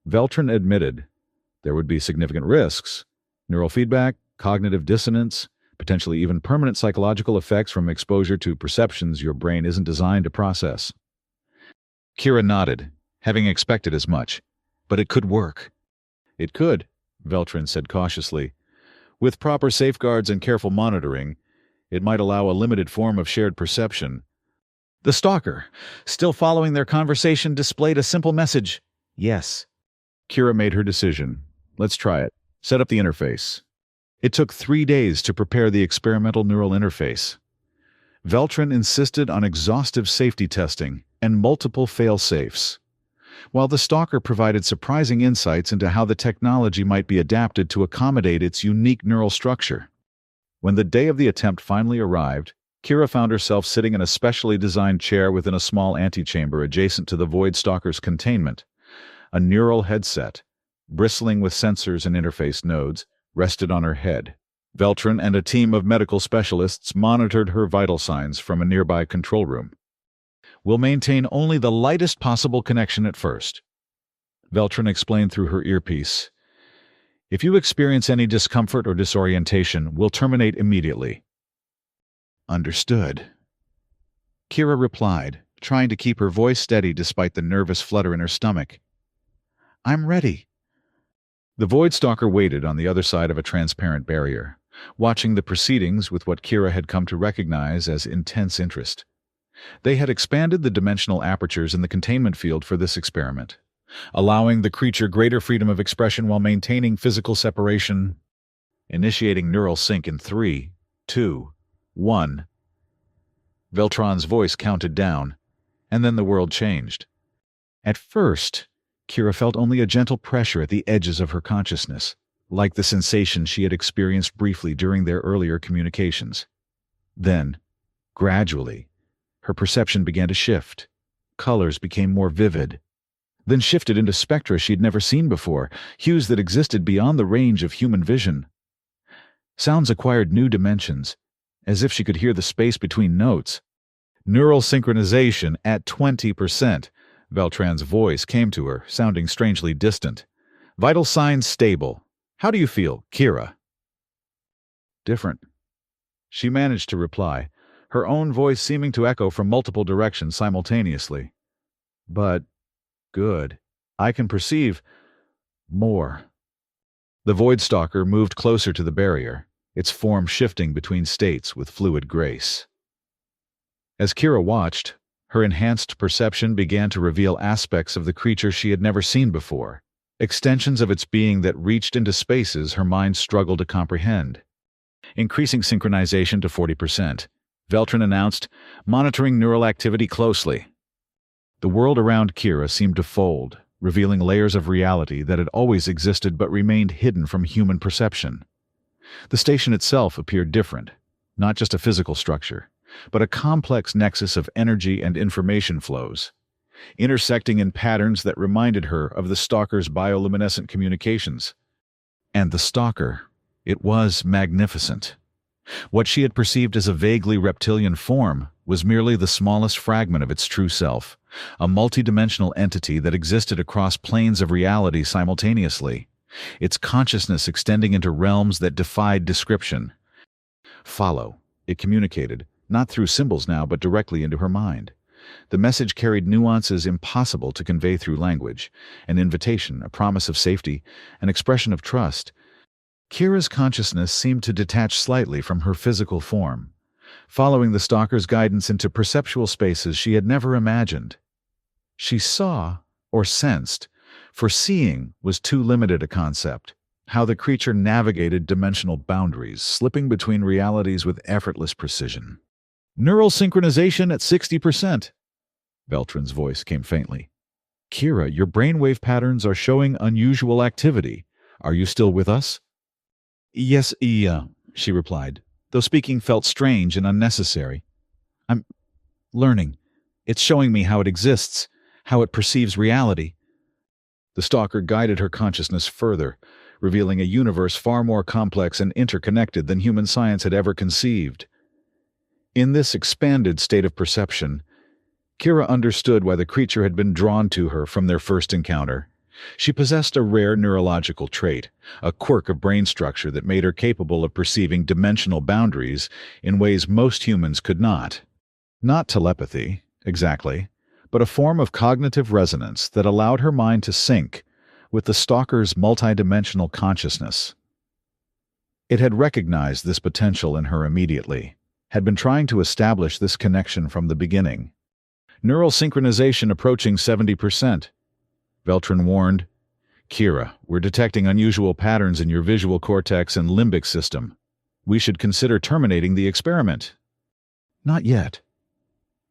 Veltron admitted. There would be significant risks. Neural feedback, cognitive dissonance, potentially even permanent psychological effects from exposure to perceptions your brain isn't designed to process. Kira nodded, having expected as much. But it could work. It could, Veltron said cautiously. With proper safeguards and careful monitoring, it might allow a limited form of shared perception. The Stalker, still following their conversation, displayed a simple message. Yes. Kira made her decision. Let's try it. Set up the interface. It took 3 days to prepare the experimental neural interface. Veltron insisted on exhaustive safety testing and multiple fail-safes, while the Stalker provided surprising insights into how the technology might be adapted to accommodate its unique neural structure. When the day of the attempt finally arrived, Kira found herself sitting in a specially designed chair within a small antechamber adjacent to the Void Stalker's containment. A neural headset, bristling with sensors and interface nodes, rested on her head. Veltrin and a team of medical specialists monitored her vital signs from a nearby control room. "We'll maintain only the lightest possible connection at first," Veltrin explained through her earpiece. "If you experience any discomfort or disorientation, we'll terminate immediately." "Understood," Kira replied, trying to keep her voice steady despite the nervous flutter in her stomach. "I'm ready." The Voidstalker waited on the other side of a transparent barrier, watching the proceedings with what Kira had come to recognize as intense interest. They had expanded the dimensional apertures in the containment field for this experiment, allowing the creature greater freedom of expression while maintaining physical separation. Initiating neural sync in 3, 2, 1. Veltron's voice counted down, and then the world changed. At first, Kira felt only a gentle pressure at the edges of her consciousness, like the sensation she had experienced briefly during their earlier communications. Then, gradually, her perception began to shift. Colors became more vivid, then shifted into spectra she'd never seen before, hues that existed beyond the range of human vision. Sounds acquired new dimensions, as if she could hear the space between notes. "Neural synchronization at 20%. Veltran's voice came to her, sounding strangely distant. "Vital signs stable. How do you feel, Kira?" "Different," she managed to reply, her own voice seeming to echo from multiple directions simultaneously. "But good. I can perceive more." The Voidstalker moved closer to the barrier, its form shifting between states with fluid grace. As Kira watched, her enhanced perception began to reveal aspects of the creature she had never seen before, extensions of its being that reached into spaces her mind struggled to comprehend. Increasing synchronization to 40%, Veltrin announced, monitoring neural activity closely. The world around Kira seemed to fold, revealing layers of reality that had always existed but remained hidden from human perception. The station itself appeared different, not just a physical structure, but a complex nexus of energy and information flows, intersecting in patterns that reminded her of the Stalker's bioluminescent communications. And the Stalker, it was magnificent. What she had perceived as a vaguely reptilian form was merely the smallest fragment of its true self, a multidimensional entity that existed across planes of reality simultaneously, its consciousness extending into realms that defied description. "Follow," it communicated, not through symbols now but directly into her mind. The message carried nuances impossible to convey through language, an invitation, a promise of safety, an expression of trust. Kira's consciousness seemed to detach slightly from her physical form, following the Stalker's guidance into perceptual spaces she had never imagined. She saw, or sensed, for seeing was too limited a concept, how the creature navigated dimensional boundaries, slipping between realities with effortless precision. "Neural synchronization at 60%. Veltrin's voice came faintly. "Kira, your brainwave patterns are showing unusual activity. Are you still with us?" "Yes, she replied, though speaking felt strange and unnecessary. "I'm learning. It's showing me how it exists, how it perceives reality." The Stalker guided her consciousness further, revealing a universe far more complex and interconnected than human science had ever conceived. In this expanded state of perception, Kira understood why the creature had been drawn to her from their first encounter. She possessed a rare neurological trait, a quirk of brain structure that made her capable of perceiving dimensional boundaries in ways most humans could not. Not telepathy, exactly, but a form of cognitive resonance that allowed her mind to sync with the Stalker's multidimensional consciousness. It had recognized this potential in her immediately, had been trying to establish this connection from the beginning. "Neural synchronization approaching 70%. Veltrin warned. "Kira, we're detecting unusual patterns in your visual cortex and limbic system. We should consider terminating the experiment." "Not yet,"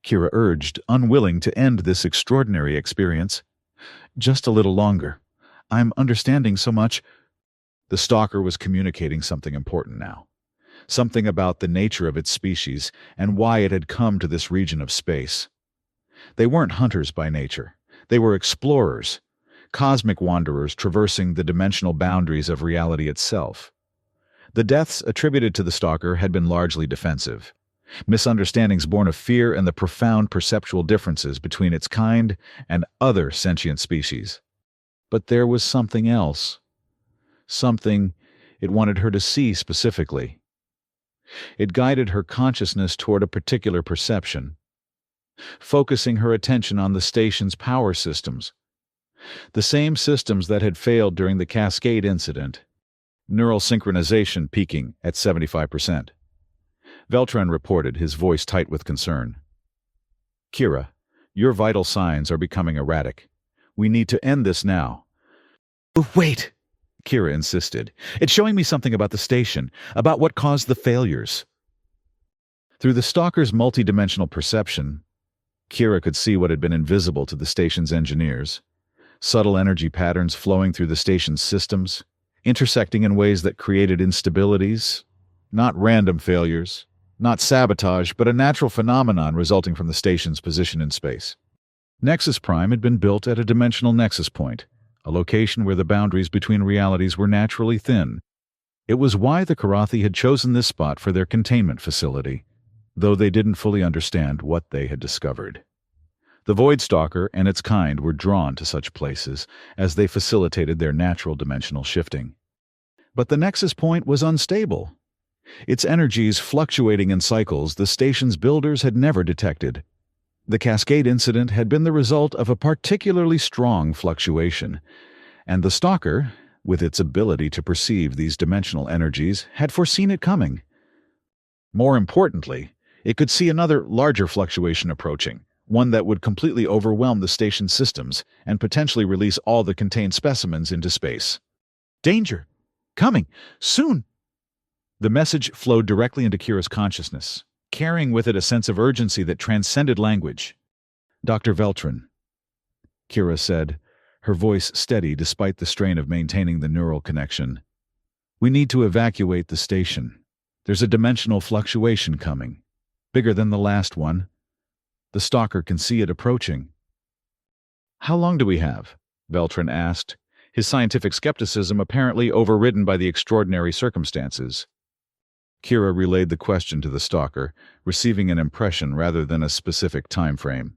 Kira urged, unwilling to end this extraordinary experience. "Just a little longer. I'm understanding so much." The Stalker was communicating something important now. Something about the nature of its species and why it had come to this region of space. They weren't hunters by nature. They were explorers, cosmic wanderers traversing the dimensional boundaries of reality itself. The deaths attributed to the stalker had been largely defensive, misunderstandings born of fear and the profound perceptual differences between its kind and other sentient species. But there was something else. Something it wanted her to see specifically. It guided her consciousness toward a particular perception, focusing her attention on the station's power systems, the same systems that had failed during the Cascade incident, neural synchronization peaking at 75%. Veltran reported, his voice tight with concern. "Kira, your vital signs are becoming erratic. We need to end this now." "Wait," Kira insisted. "It's showing me something about the station, about what caused the failures." Through the stalker's multidimensional perception, Kira could see what had been invisible to the station's engineers. Subtle energy patterns flowing through the station's systems, intersecting in ways that created instabilities. Not random failures, not sabotage, but a natural phenomenon resulting from the station's position in space. Nexus Prime had been built at a dimensional nexus point, a location where the boundaries between realities were naturally thin. It was why the Karathi had chosen this spot for their containment facility, though they didn't fully understand what they had discovered. The Void Stalker and its kind were drawn to such places as they facilitated their natural dimensional shifting. But the nexus point was unstable, its energies fluctuating in cycles the station's builders had never detected. The Cascade incident had been the result of a particularly strong fluctuation, and the Stalker, with its ability to perceive these dimensional energies, had foreseen it coming. More importantly, it could see another larger fluctuation approaching, one that would completely overwhelm the station's systems and potentially release all the contained specimens into space. "Danger! Coming! Soon!" The message flowed directly into Kira's consciousness, carrying with it a sense of urgency that transcended language. "Dr. Veltran," Kira said, her voice steady despite the strain of maintaining the neural connection. "We need to evacuate the station. There's a dimensional fluctuation coming, bigger than the last one. The Stalker can see it approaching." "How long do we have?" Veltran asked, his scientific skepticism apparently overridden by the extraordinary circumstances. Kira relayed the question to the Stalker, receiving an impression rather than a specific time frame.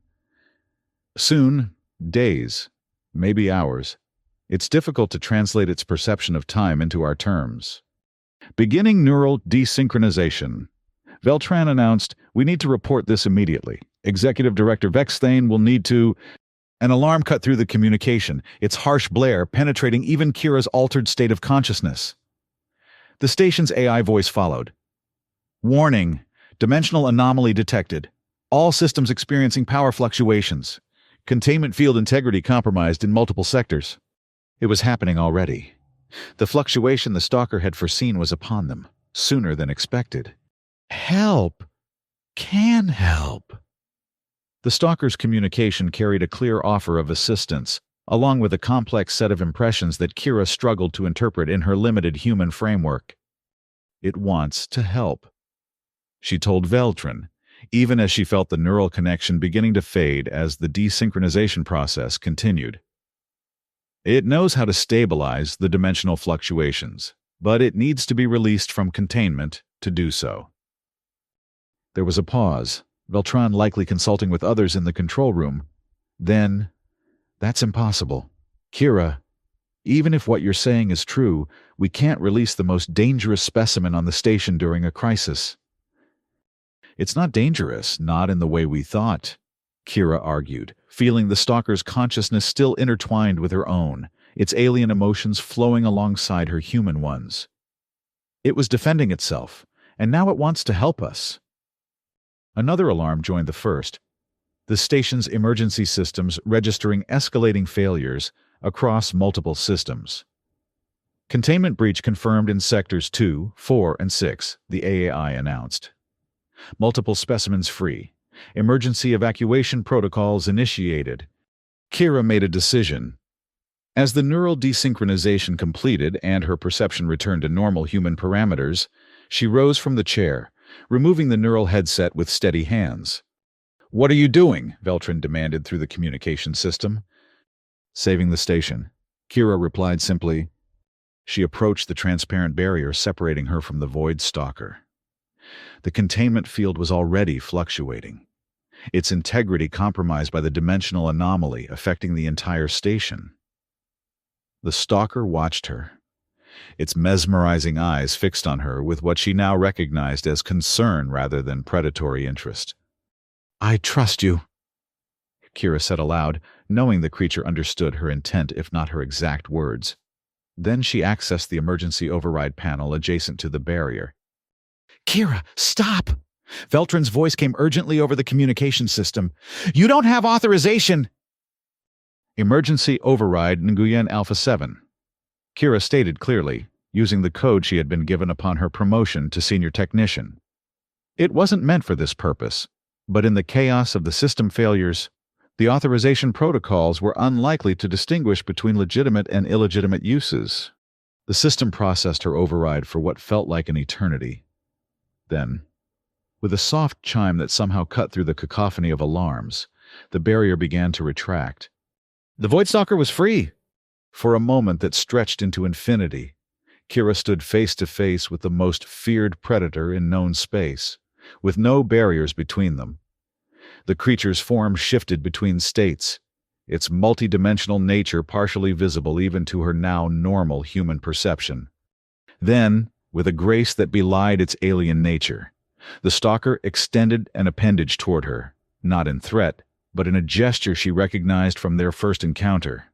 "Soon, days, maybe hours. It's difficult to translate its perception of time into our terms." Beginning neural desynchronization, Veltran announced, "We need to report this immediately. Executive Director Vexthane will need to—" An alarm cut through the communication, its harsh blare penetrating even Kira's altered state of consciousness. The station's AI voice followed. "Warning. Dimensional anomaly detected. All systems experiencing power fluctuations. Containment field integrity compromised in multiple sectors." It was happening already. The fluctuation the Stalker had foreseen was upon them, sooner than expected. "Help! Can help!" The Stalker's communication carried a clear offer of assistance, along with a complex set of impressions that Kira struggled to interpret in her limited human framework. "It wants to help," she told Veltran, even as she felt the neural connection beginning to fade as the desynchronization process continued. "It knows how to stabilize the dimensional fluctuations, but it needs to be released from containment to do so." There was a pause, Veltran likely consulting with others in the control room. Then, "That's impossible. Kira, even if what you're saying is true, we can't release the most dangerous specimen on the station during a crisis." "It's not dangerous, not in the way we thought," Kira argued, feeling the Stalker's consciousness still intertwined with her own, its alien emotions flowing alongside her human ones. "It was defending itself, and now it wants to help us." Another alarm joined the first, the station's emergency systems registering escalating failures across multiple systems. "Containment breach confirmed in Sectors 2, 4, and 6, the AI announced. "Multiple specimens free. Emergency evacuation protocols initiated." Kira made a decision. As the neural desynchronization completed and her perception returned to normal human parameters, she rose from the chair, removing the neural headset with steady hands. "What are you doing?" Veltran demanded through the communication system. Saving the station. Kira replied simply. She approached the transparent barrier separating her from the Void Stalker. The containment field was already fluctuating, its integrity compromised by the dimensional anomaly affecting the entire station. The Stalker watched her, its mesmerizing eyes fixed on her with what she now recognized as concern rather than predatory interest. "I trust you," Kira said aloud, knowing the creature understood her intent if not her exact words. Then she accessed the emergency override panel adjacent to the barrier. "Kira, stop!" Veltrin's voice came urgently over the communication system. "You don't have authorization!" Emergency override Nguyen Alpha 7. Kira stated clearly, using the code she had been given upon her promotion to senior technician. It wasn't meant for this purpose, but in the chaos of the system failures, the authorization protocols were unlikely to distinguish between legitimate and illegitimate uses. The system processed her override for what felt like an eternity. Then, with a soft chime that somehow cut through the cacophony of alarms, the barrier began to retract. The Voidstalker was free! For a moment that stretched into infinity, Kira stood face to face with the most feared predator in known space, with no barriers between them. The creature's form shifted between states, its multidimensional nature partially visible even to her now normal human perception. Then, with a grace that belied its alien nature, the Stalker extended an appendage toward her, not in threat, but in a gesture she recognized from their first encounter.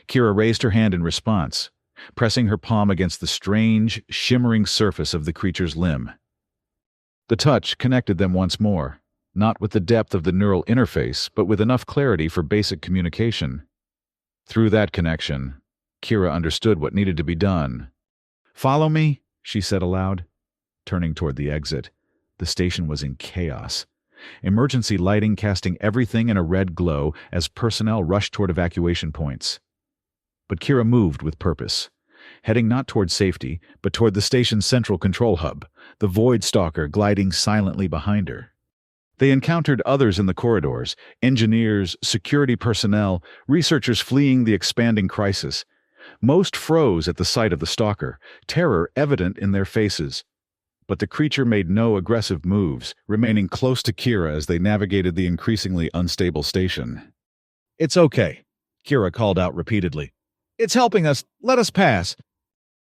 Kira raised her hand in response, pressing her palm against the strange, shimmering surface of the creature's limb. The touch connected them once more, not with the depth of the neural interface, but with enough clarity for basic communication. Through that connection, Kira understood what needed to be done. "Follow me," she said aloud, turning toward the exit. The station was in chaos, emergency lighting casting everything in a red glow as personnel rushed toward evacuation points. But Kira moved with purpose, heading not toward safety, but toward the station's central control hub, the Void Stalker gliding silently behind her. They encountered others in the corridors, engineers, security personnel, researchers fleeing the expanding crisis. Most froze at the sight of the Stalker, terror evident in their faces. But the creature made no aggressive moves, remaining close to Kira as they navigated the increasingly unstable station. "It's okay," Kira called out repeatedly. "It's helping us. Let us pass."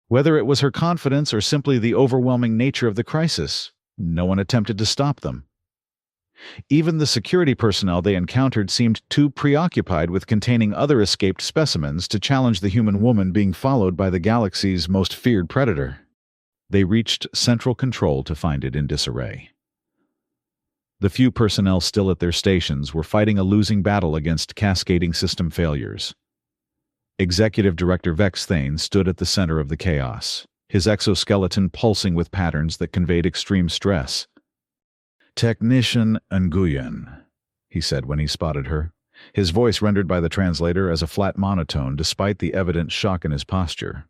Whether it was her confidence or simply the overwhelming nature of the crisis, no one attempted to stop them. Even the security personnel they encountered seemed too preoccupied with containing other escaped specimens to challenge the human woman being followed by the galaxy's most feared predator. They reached central control to find it in disarray. The few personnel still at their stations were fighting a losing battle against cascading system failures. Executive Director Vex Thane stood at the center of the chaos, his exoskeleton pulsing with patterns that conveyed extreme stress. "Technician Nguyen," he said when he spotted her, his voice rendered by the translator as a flat monotone despite the evident shock in his posture.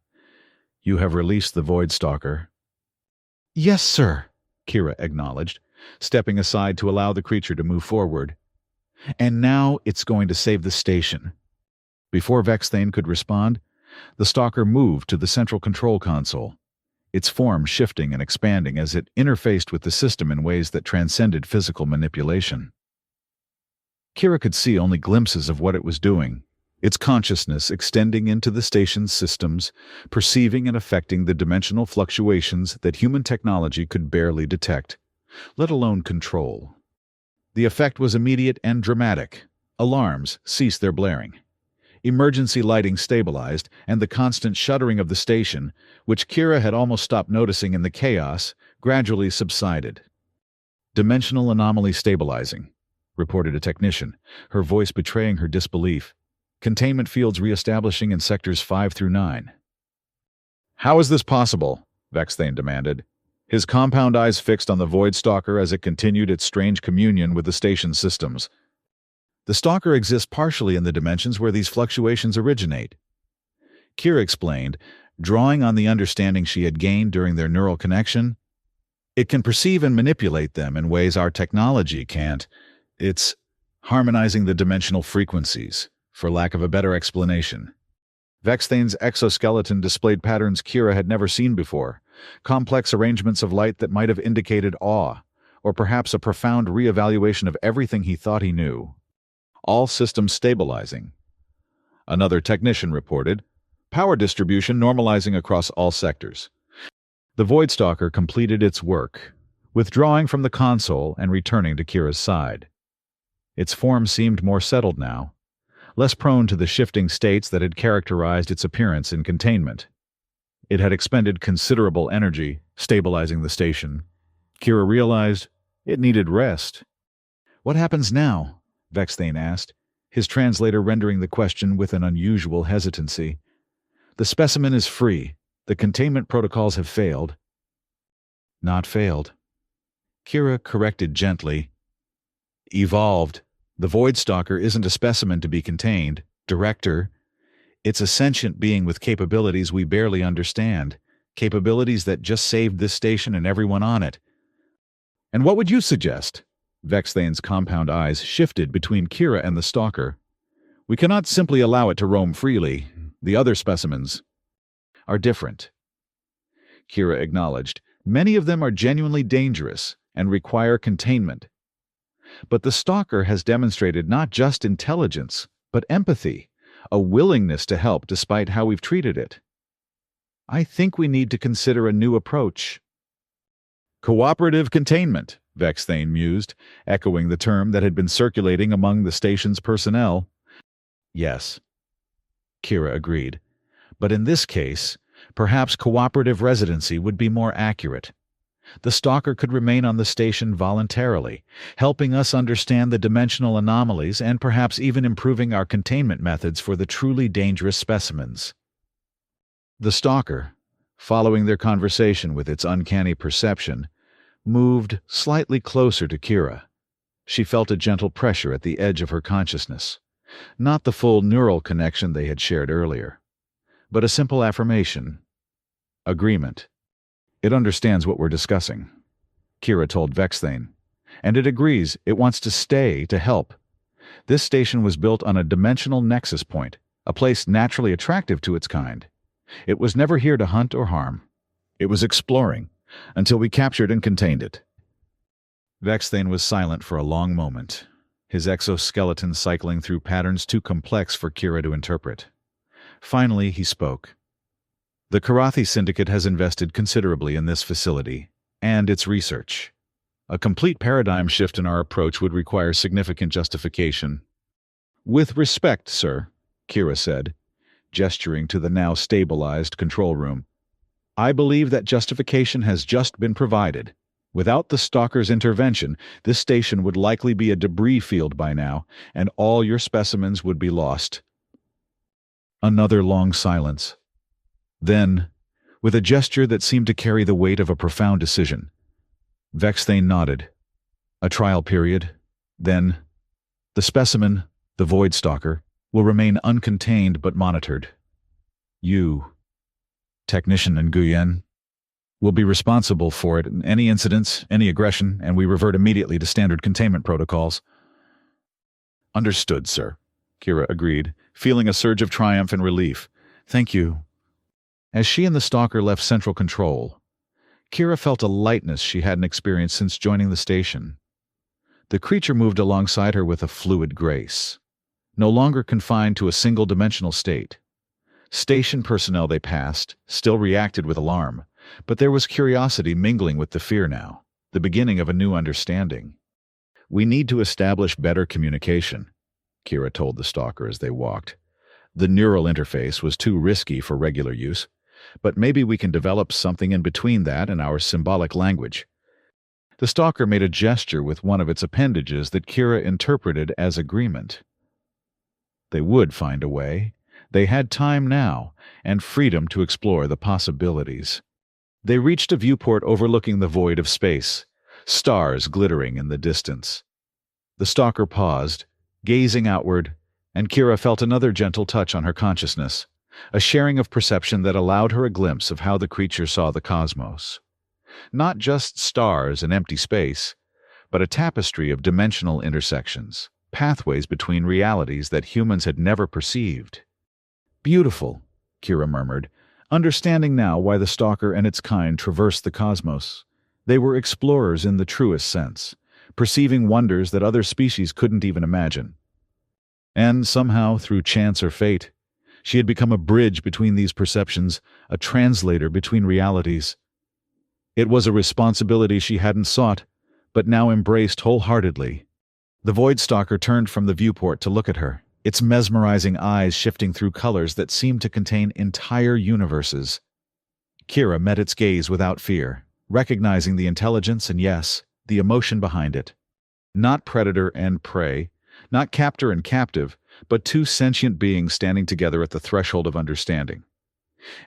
"You have released the Void Stalker." "Yes, sir," Kira acknowledged, stepping aside to allow the creature to move forward. "And now it's going to save the station." Before Vex Thane could respond, the Stalker moved to the central control console, its form shifting and expanding as it interfaced with the system in ways that transcended physical manipulation. Kira could see only glimpses of what it was doing, its consciousness extending into the station's systems, perceiving and affecting the dimensional fluctuations that human technology could barely detect, let alone control. The effect was immediate and dramatic. Alarms ceased their blaring. Emergency lighting stabilized, and the constant shuddering of the station, which Kira had almost stopped noticing in the chaos, gradually subsided. "Dimensional anomaly stabilizing," reported a technician, her voice betraying her disbelief. "Containment fields reestablishing in sectors 5 through 9. "How is this possible?" Vex Thane demanded, his compound eyes fixed on the Void Stalker as it continued its strange communion with the station's systems. "The Stalker exists partially in the dimensions where these fluctuations originate," Kira explained, drawing on the understanding she had gained during their neural connection. "It can perceive and manipulate them in ways our technology can't. It's harmonizing the dimensional frequencies, for lack of a better explanation. Vexthane's exoskeleton displayed patterns Kira had never seen before, complex arrangements of light that might have indicated awe, or perhaps a profound reevaluation of everything he thought he knew. All systems stabilizing. Another technician reported, power distribution normalizing across all sectors. The Voidstalker completed its work, withdrawing from the console and returning to Kira's side. Its form seemed more settled now, less prone to the shifting states that had characterized its appearance in containment. It had expended considerable energy, stabilizing the station. Kira realized it needed rest. "What happens now?" Vexthane asked, his translator rendering the question with an unusual hesitancy. "The specimen is free. The containment protocols have failed." "Not failed." Kira corrected gently. "Evolved. The Voidstalker isn't a specimen to be contained, Director. It's a sentient being with capabilities we barely understand, capabilities that just saved this station and everyone on it." "And what would you suggest?" Vexthane's compound eyes shifted between Kira and the Stalker. "We cannot simply allow it to roam freely. The other specimens are different." Kira acknowledged. "Many of them are genuinely dangerous and require containment. But the Stalker has demonstrated not just intelligence, but empathy, a willingness to help despite how we've treated it. I think we need to consider a new approach." "Cooperative containment," Vexthane mused, echoing the term that had been circulating among the station's personnel. "Yes," Kira agreed. "But in this case, perhaps cooperative residency would be more accurate. The Stalker could remain on the station voluntarily, helping us understand the dimensional anomalies and perhaps even improving our containment methods for the truly dangerous specimens." The Stalker, following their conversation with its uncanny perception, moved slightly closer to Kira. She felt a gentle pressure at the edge of her consciousness. Not the full neural connection they had shared earlier, but a simple affirmation. Agreement. "It understands what we're discussing," Kira told Vexthane. "And it agrees it wants to stay to help. This station was built on a dimensional nexus point, a place naturally attractive to its kind. It was never here to hunt or harm. It was exploring, until we captured and contained it." Vexthane was silent for a long moment, his exoskeleton cycling through patterns too complex for Kira to interpret. Finally, he spoke. "The Karathi Syndicate has invested considerably in this facility and its research. A complete paradigm shift in our approach would require significant justification." "With respect, sir," Kira said, gesturing to the now stabilized control room, "I believe that justification has just been provided. Without the Stalker's intervention, this station would likely be a debris field by now, and all your specimens would be lost." Another long silence. Then, with a gesture that seemed to carry the weight of a profound decision, Vexthane nodded. "A trial period. Then, the specimen, the Voidstalker, will remain uncontained but monitored. You, Technician Nguyen, will be responsible for it in any incidents, any aggression, and we revert immediately to standard containment protocols." "Understood, sir," Kira agreed, feeling a surge of triumph and relief. "Thank you." As she and the Stalker left central control, Kira felt a lightness she hadn't experienced since joining the station. The creature moved alongside her with a fluid grace, no longer confined to a single-dimensional state. Station personnel they passed still reacted with alarm, but there was curiosity mingling with the fear now, the beginning of a new understanding. "We need to establish better communication," Kira told the Stalker as they walked. "The neural interface was too risky for regular use, but maybe we can develop something in between that and our symbolic language." The Stalker made a gesture with one of its appendages that Kira interpreted as agreement. They would find a way. They had time now, and freedom to explore the possibilities. They reached a viewport overlooking the void of space, stars glittering in the distance. The Stalker paused, gazing outward, and Kira felt another gentle touch on her consciousness, a sharing of perception that allowed her a glimpse of how the creature saw the cosmos. Not just stars and empty space, but a tapestry of dimensional intersections, pathways between realities that humans had never perceived. "Beautiful," Kira murmured, understanding now why the stalker and its kind traversed the cosmos. They were explorers in the truest sense, perceiving wonders that other species couldn't even imagine. And somehow, through chance or fate, she had become a bridge between these perceptions, a translator between realities. It was a responsibility she hadn't sought, but now embraced wholeheartedly. The Void Stalker turned from the viewport to look at her, its mesmerizing eyes shifting through colors that seemed to contain entire universes. Kira met its gaze without fear, recognizing the intelligence and, yes, the emotion behind it. Not predator and prey, not captor and captive, but two sentient beings standing together at the threshold of understanding.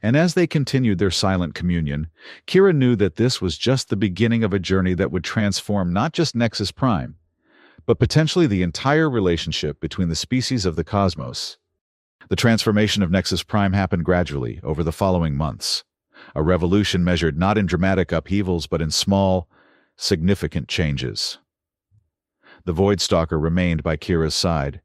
And as they continued their silent communion, Kira knew that this was just the beginning of a journey that would transform not just Nexus Prime, but potentially the entire relationship between the species of the cosmos. The transformation of Nexus Prime happened gradually over the following months, a revolution measured not in dramatic upheavals but in small, significant changes. The Void Stalker remained by Kira's side,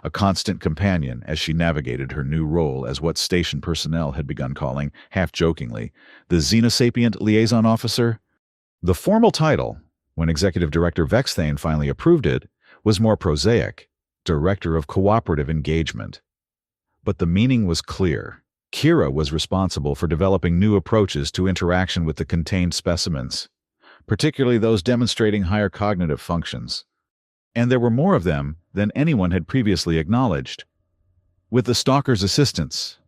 a constant companion as she navigated her new role as what station personnel had begun calling, half-jokingly, the Xenosapient Liaison Officer. The formal title, when Executive Director Vexthane finally approved it, was more prosaic, Director of Cooperative Engagement. But the meaning was clear. Kira was responsible for developing new approaches to interaction with the contained specimens, particularly those demonstrating higher cognitive functions. And there were more of them than anyone had previously acknowledged. With the Stalker's assistance,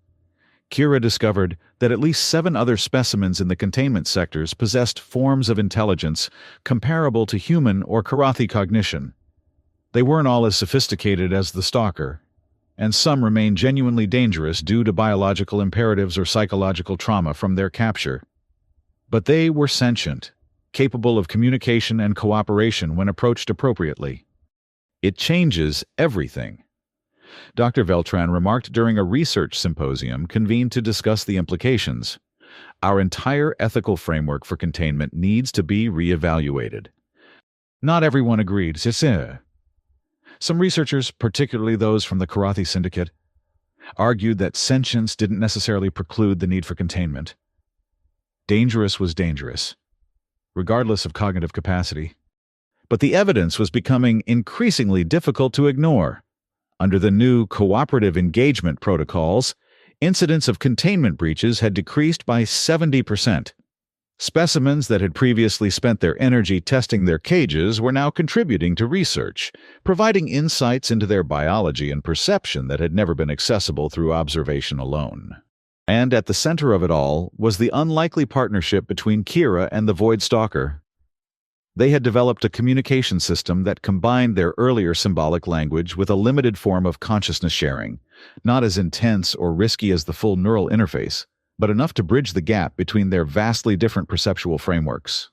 Kira discovered that at least 7 other specimens in the containment sectors possessed forms of intelligence comparable to human or Karathi cognition. They weren't all as sophisticated as the Stalker, and some remained genuinely dangerous due to biological imperatives or psychological trauma from their capture. But they were sentient, capable of communication and cooperation when approached appropriately. It changes everything. Dr. Veltran remarked during a research symposium convened to discuss the implications. Our entire ethical framework for containment needs to be reevaluated. Not everyone agreed. Some researchers, particularly those from the Karathi Syndicate, argued that sentience didn't necessarily preclude the need for containment. Dangerous was dangerous, regardless of cognitive capacity. But the evidence was becoming increasingly difficult to ignore. Under the new cooperative engagement protocols, incidents of containment breaches had decreased by 70%. Specimens that had previously spent their energy testing their cages were now contributing to research, providing insights into their biology and perception that had never been accessible through observation alone. And at the center of it all was the unlikely partnership between Kira and the Void Stalker. They had developed a communication system that combined their earlier symbolic language with a limited form of consciousness sharing, not as intense or risky as the full neural interface, but enough to bridge the gap between their vastly different perceptual frameworks.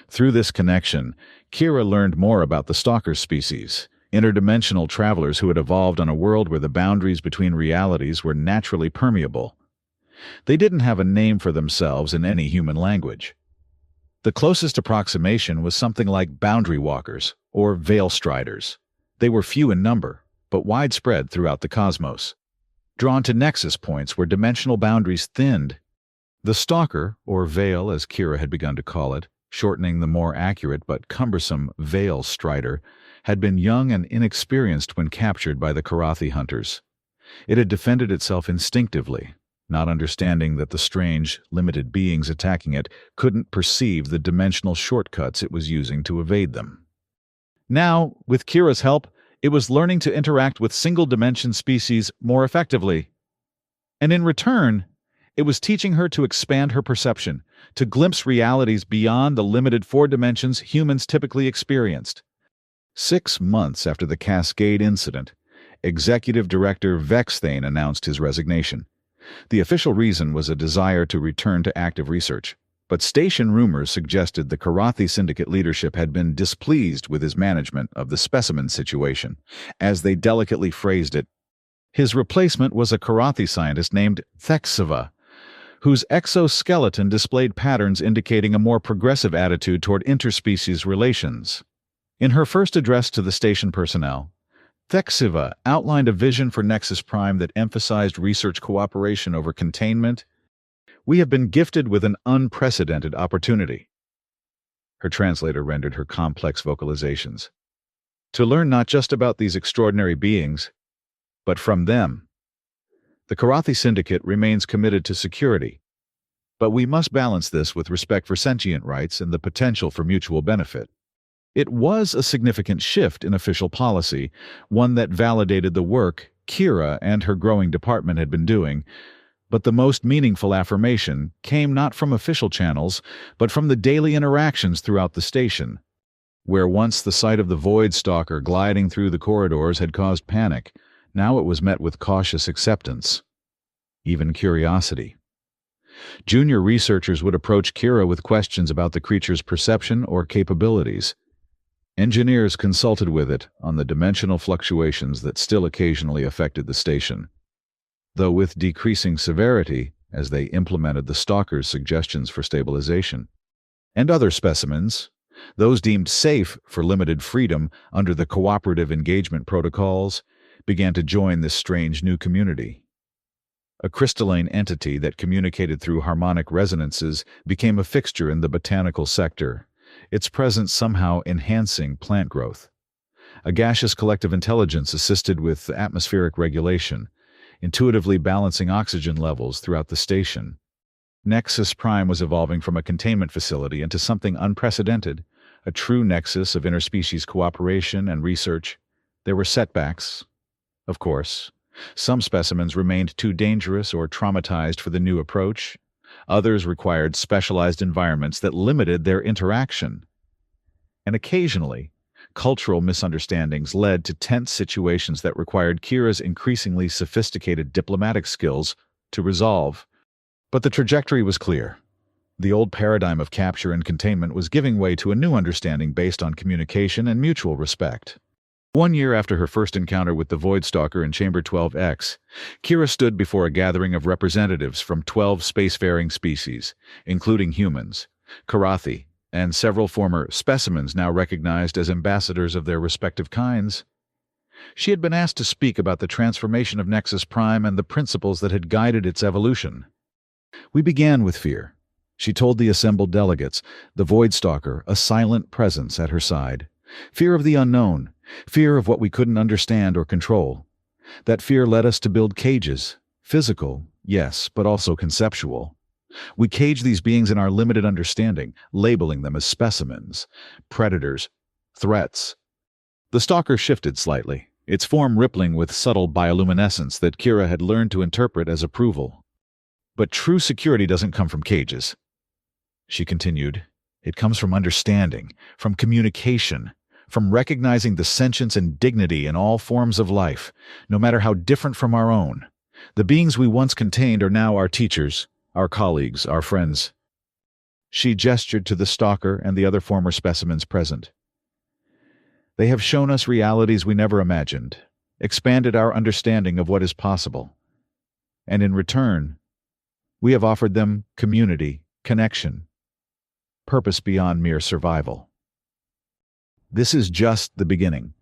Through this connection, Kira learned more about the Stalker species, interdimensional travelers who had evolved on a world where the boundaries between realities were naturally permeable. They didn't have a name for themselves in any human language. The closest approximation was something like boundary walkers or veil striders. They were few in number, but widespread throughout the cosmos, drawn to nexus points where dimensional boundaries thinned. The Stalker, or Veil as Kira had begun to call it, shortening the more accurate but cumbersome Veil Strider, had been young and inexperienced when captured by the Karathi hunters. It had defended itself instinctively, not understanding that the strange, limited beings attacking it couldn't perceive the dimensional shortcuts it was using to evade them. Now, with Kira's help, it was learning to interact with single-dimension species more effectively. And in return, it was teaching her to expand her perception, to glimpse realities beyond the limited 4 dimensions humans typically experienced. 6 months after the Cascade incident, Executive Director Vexthane announced his resignation. The official reason was a desire to return to active research, but station rumors suggested the Karathi Syndicate leadership had been displeased with his management of the specimen situation, as they delicately phrased it. His replacement was a Karathi scientist named Thexava, whose exoskeleton displayed patterns indicating a more progressive attitude toward interspecies relations. In her first address to the station personnel, Thexiva outlined a vision for Nexus Prime that emphasized research cooperation over containment. We have been gifted with an unprecedented opportunity. Her translator rendered her complex vocalizations. To learn not just about these extraordinary beings, but from them. The Karathi Syndicate remains committed to security, but we must balance this with respect for sentient rights and the potential for mutual benefit. It was a significant shift in official policy, one that validated the work Kira and her growing department had been doing, but the most meaningful affirmation came not from official channels, but from the daily interactions throughout the station. Where once the sight of the Void Stalker gliding through the corridors had caused panic, now it was met with cautious acceptance, even curiosity. Junior researchers would approach Kira with questions about the creature's perception or capabilities. Engineers consulted with it on the dimensional fluctuations that still occasionally affected the station, though with decreasing severity as they implemented the Stalker's suggestions for stabilization. And other specimens, those deemed safe for limited freedom under the cooperative engagement protocols, began to join this strange new community. A crystalline entity that communicated through harmonic resonances became a fixture in the botanical sector, its presence somehow enhancing plant growth. A gaseous collective intelligence assisted with atmospheric regulation, intuitively balancing oxygen levels throughout the station. Nexus Prime was evolving from a containment facility into something unprecedented, a true nexus of interspecies cooperation and research. There were setbacks, of course. Some specimens remained too dangerous or traumatized for the new approach. Others required specialized environments that limited their interaction. And occasionally, cultural misunderstandings led to tense situations that required Kira's increasingly sophisticated diplomatic skills to resolve. But the trajectory was clear. The old paradigm of capture and containment was giving way to a new understanding based on communication and mutual respect. 1 year after her first encounter with the Void Stalker in Chamber 12X, Kira stood before a gathering of representatives from 12 spacefaring species, including humans, Karathi, and several former specimens now recognized as ambassadors of their respective kinds. She had been asked to speak about the transformation of Nexus Prime and the principles that had guided its evolution. We began with fear. She told the assembled delegates, the Void Stalker, a silent presence at her side. Fear of the unknown, fear of what we couldn't understand or control. That fear led us to build cages, physical, yes, but also conceptual. We cage these beings in our limited understanding, labeling them as specimens, predators, threats. The Stalker shifted slightly, its form rippling with subtle bioluminescence that Kira had learned to interpret as approval. But true security doesn't come from cages, she continued. It comes from understanding, from communication, from recognizing the sentience and dignity in all forms of life, no matter how different from our own. The beings we once contained are now our teachers, our colleagues, our friends. She gestured to the Stalker and the other former specimens present. They have shown us realities we never imagined, expanded our understanding of what is possible. And in return, we have offered them community, connection, purpose beyond mere survival. This is just the beginning,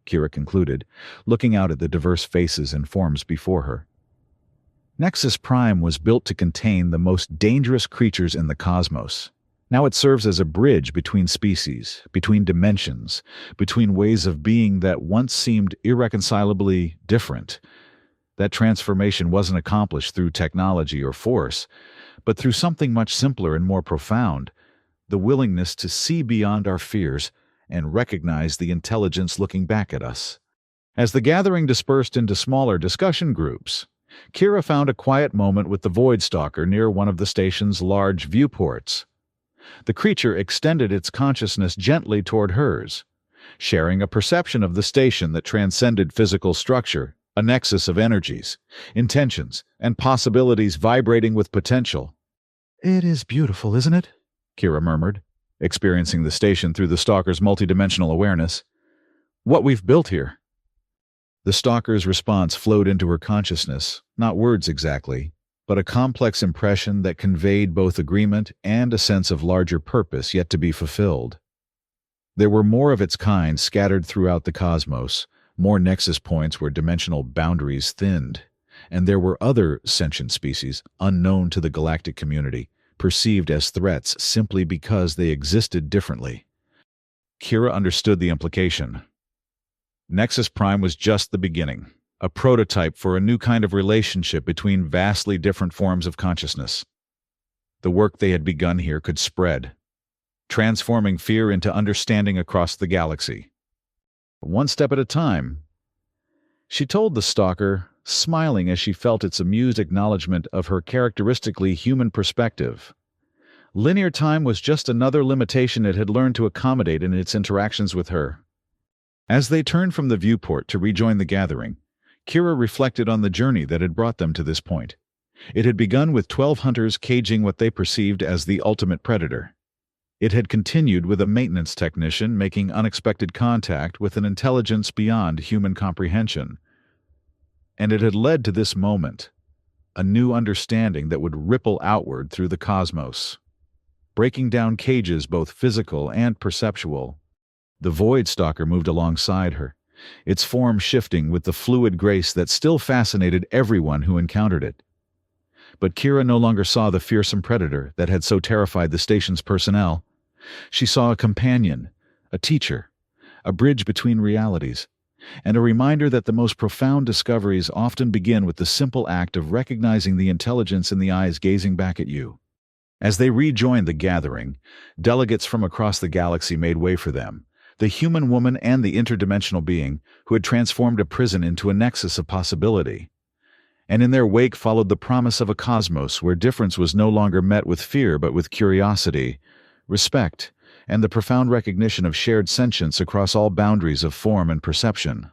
Kira concluded, looking out at the diverse faces and forms before her. Nexus Prime was built to contain the most dangerous creatures in the cosmos. Now it serves as a bridge between species, between dimensions, between ways of being that once seemed irreconcilably different. That transformation wasn't accomplished through technology or force, but through something much simpler and more profound: the willingness to see beyond our fears and recognize the intelligence looking back at us. As the gathering dispersed into smaller discussion groups, Kira found a quiet moment with the Void Stalker near one of the station's large viewports. The creature extended its consciousness gently toward hers, sharing a perception of the station that transcended physical structure, a nexus of energies, intentions, and possibilities vibrating with potential. "It is beautiful, isn't it?" Kira murmured, experiencing the station through the Stalker's multidimensional awareness. "What we've built here." The Stalker's response flowed into her consciousness, not words exactly, but a complex impression that conveyed both agreement and a sense of larger purpose yet to be fulfilled. There were more of its kind scattered throughout the cosmos, More nexus points where dimensional boundaries thinned, and there were other sentient species unknown to the galactic community, perceived as threats simply because they existed differently. Kira understood the implication. Nexus Prime was just the beginning, a prototype for a new kind of relationship between vastly different forms of consciousness. The work they had begun here could spread, transforming fear into understanding across the galaxy. One step at a time, she told the stalker, smiling as she felt its amused acknowledgement of her characteristically human perspective. Linear time was just another limitation it had learned to accommodate in its interactions with her. As they turned from the viewport to rejoin the gathering, Kira reflected on the journey that had brought them to this point. It had begun with 12 hunters caging what they perceived as the ultimate predator. It had continued with a maintenance technician making unexpected contact with an intelligence beyond human comprehension. And it had led to this moment, a new understanding that would ripple outward through the cosmos, breaking down cages both physical and perceptual. The Void Stalker moved alongside her, its form shifting with the fluid grace that still fascinated everyone who encountered it. But Kira no longer saw the fearsome predator that had so terrified the station's personnel. She saw a companion, a teacher, a bridge between realities, and a reminder that the most profound discoveries often begin with the simple act of recognizing the intelligence in the eyes gazing back at you. As they rejoined the gathering, delegates from across the galaxy made way for them, the human woman and the interdimensional being who had transformed a prison into a nexus of possibility. And in their wake followed the promise of a cosmos where difference was no longer met with fear but with curiosity, respect, and the profound recognition of shared sentience across all boundaries of form and perception.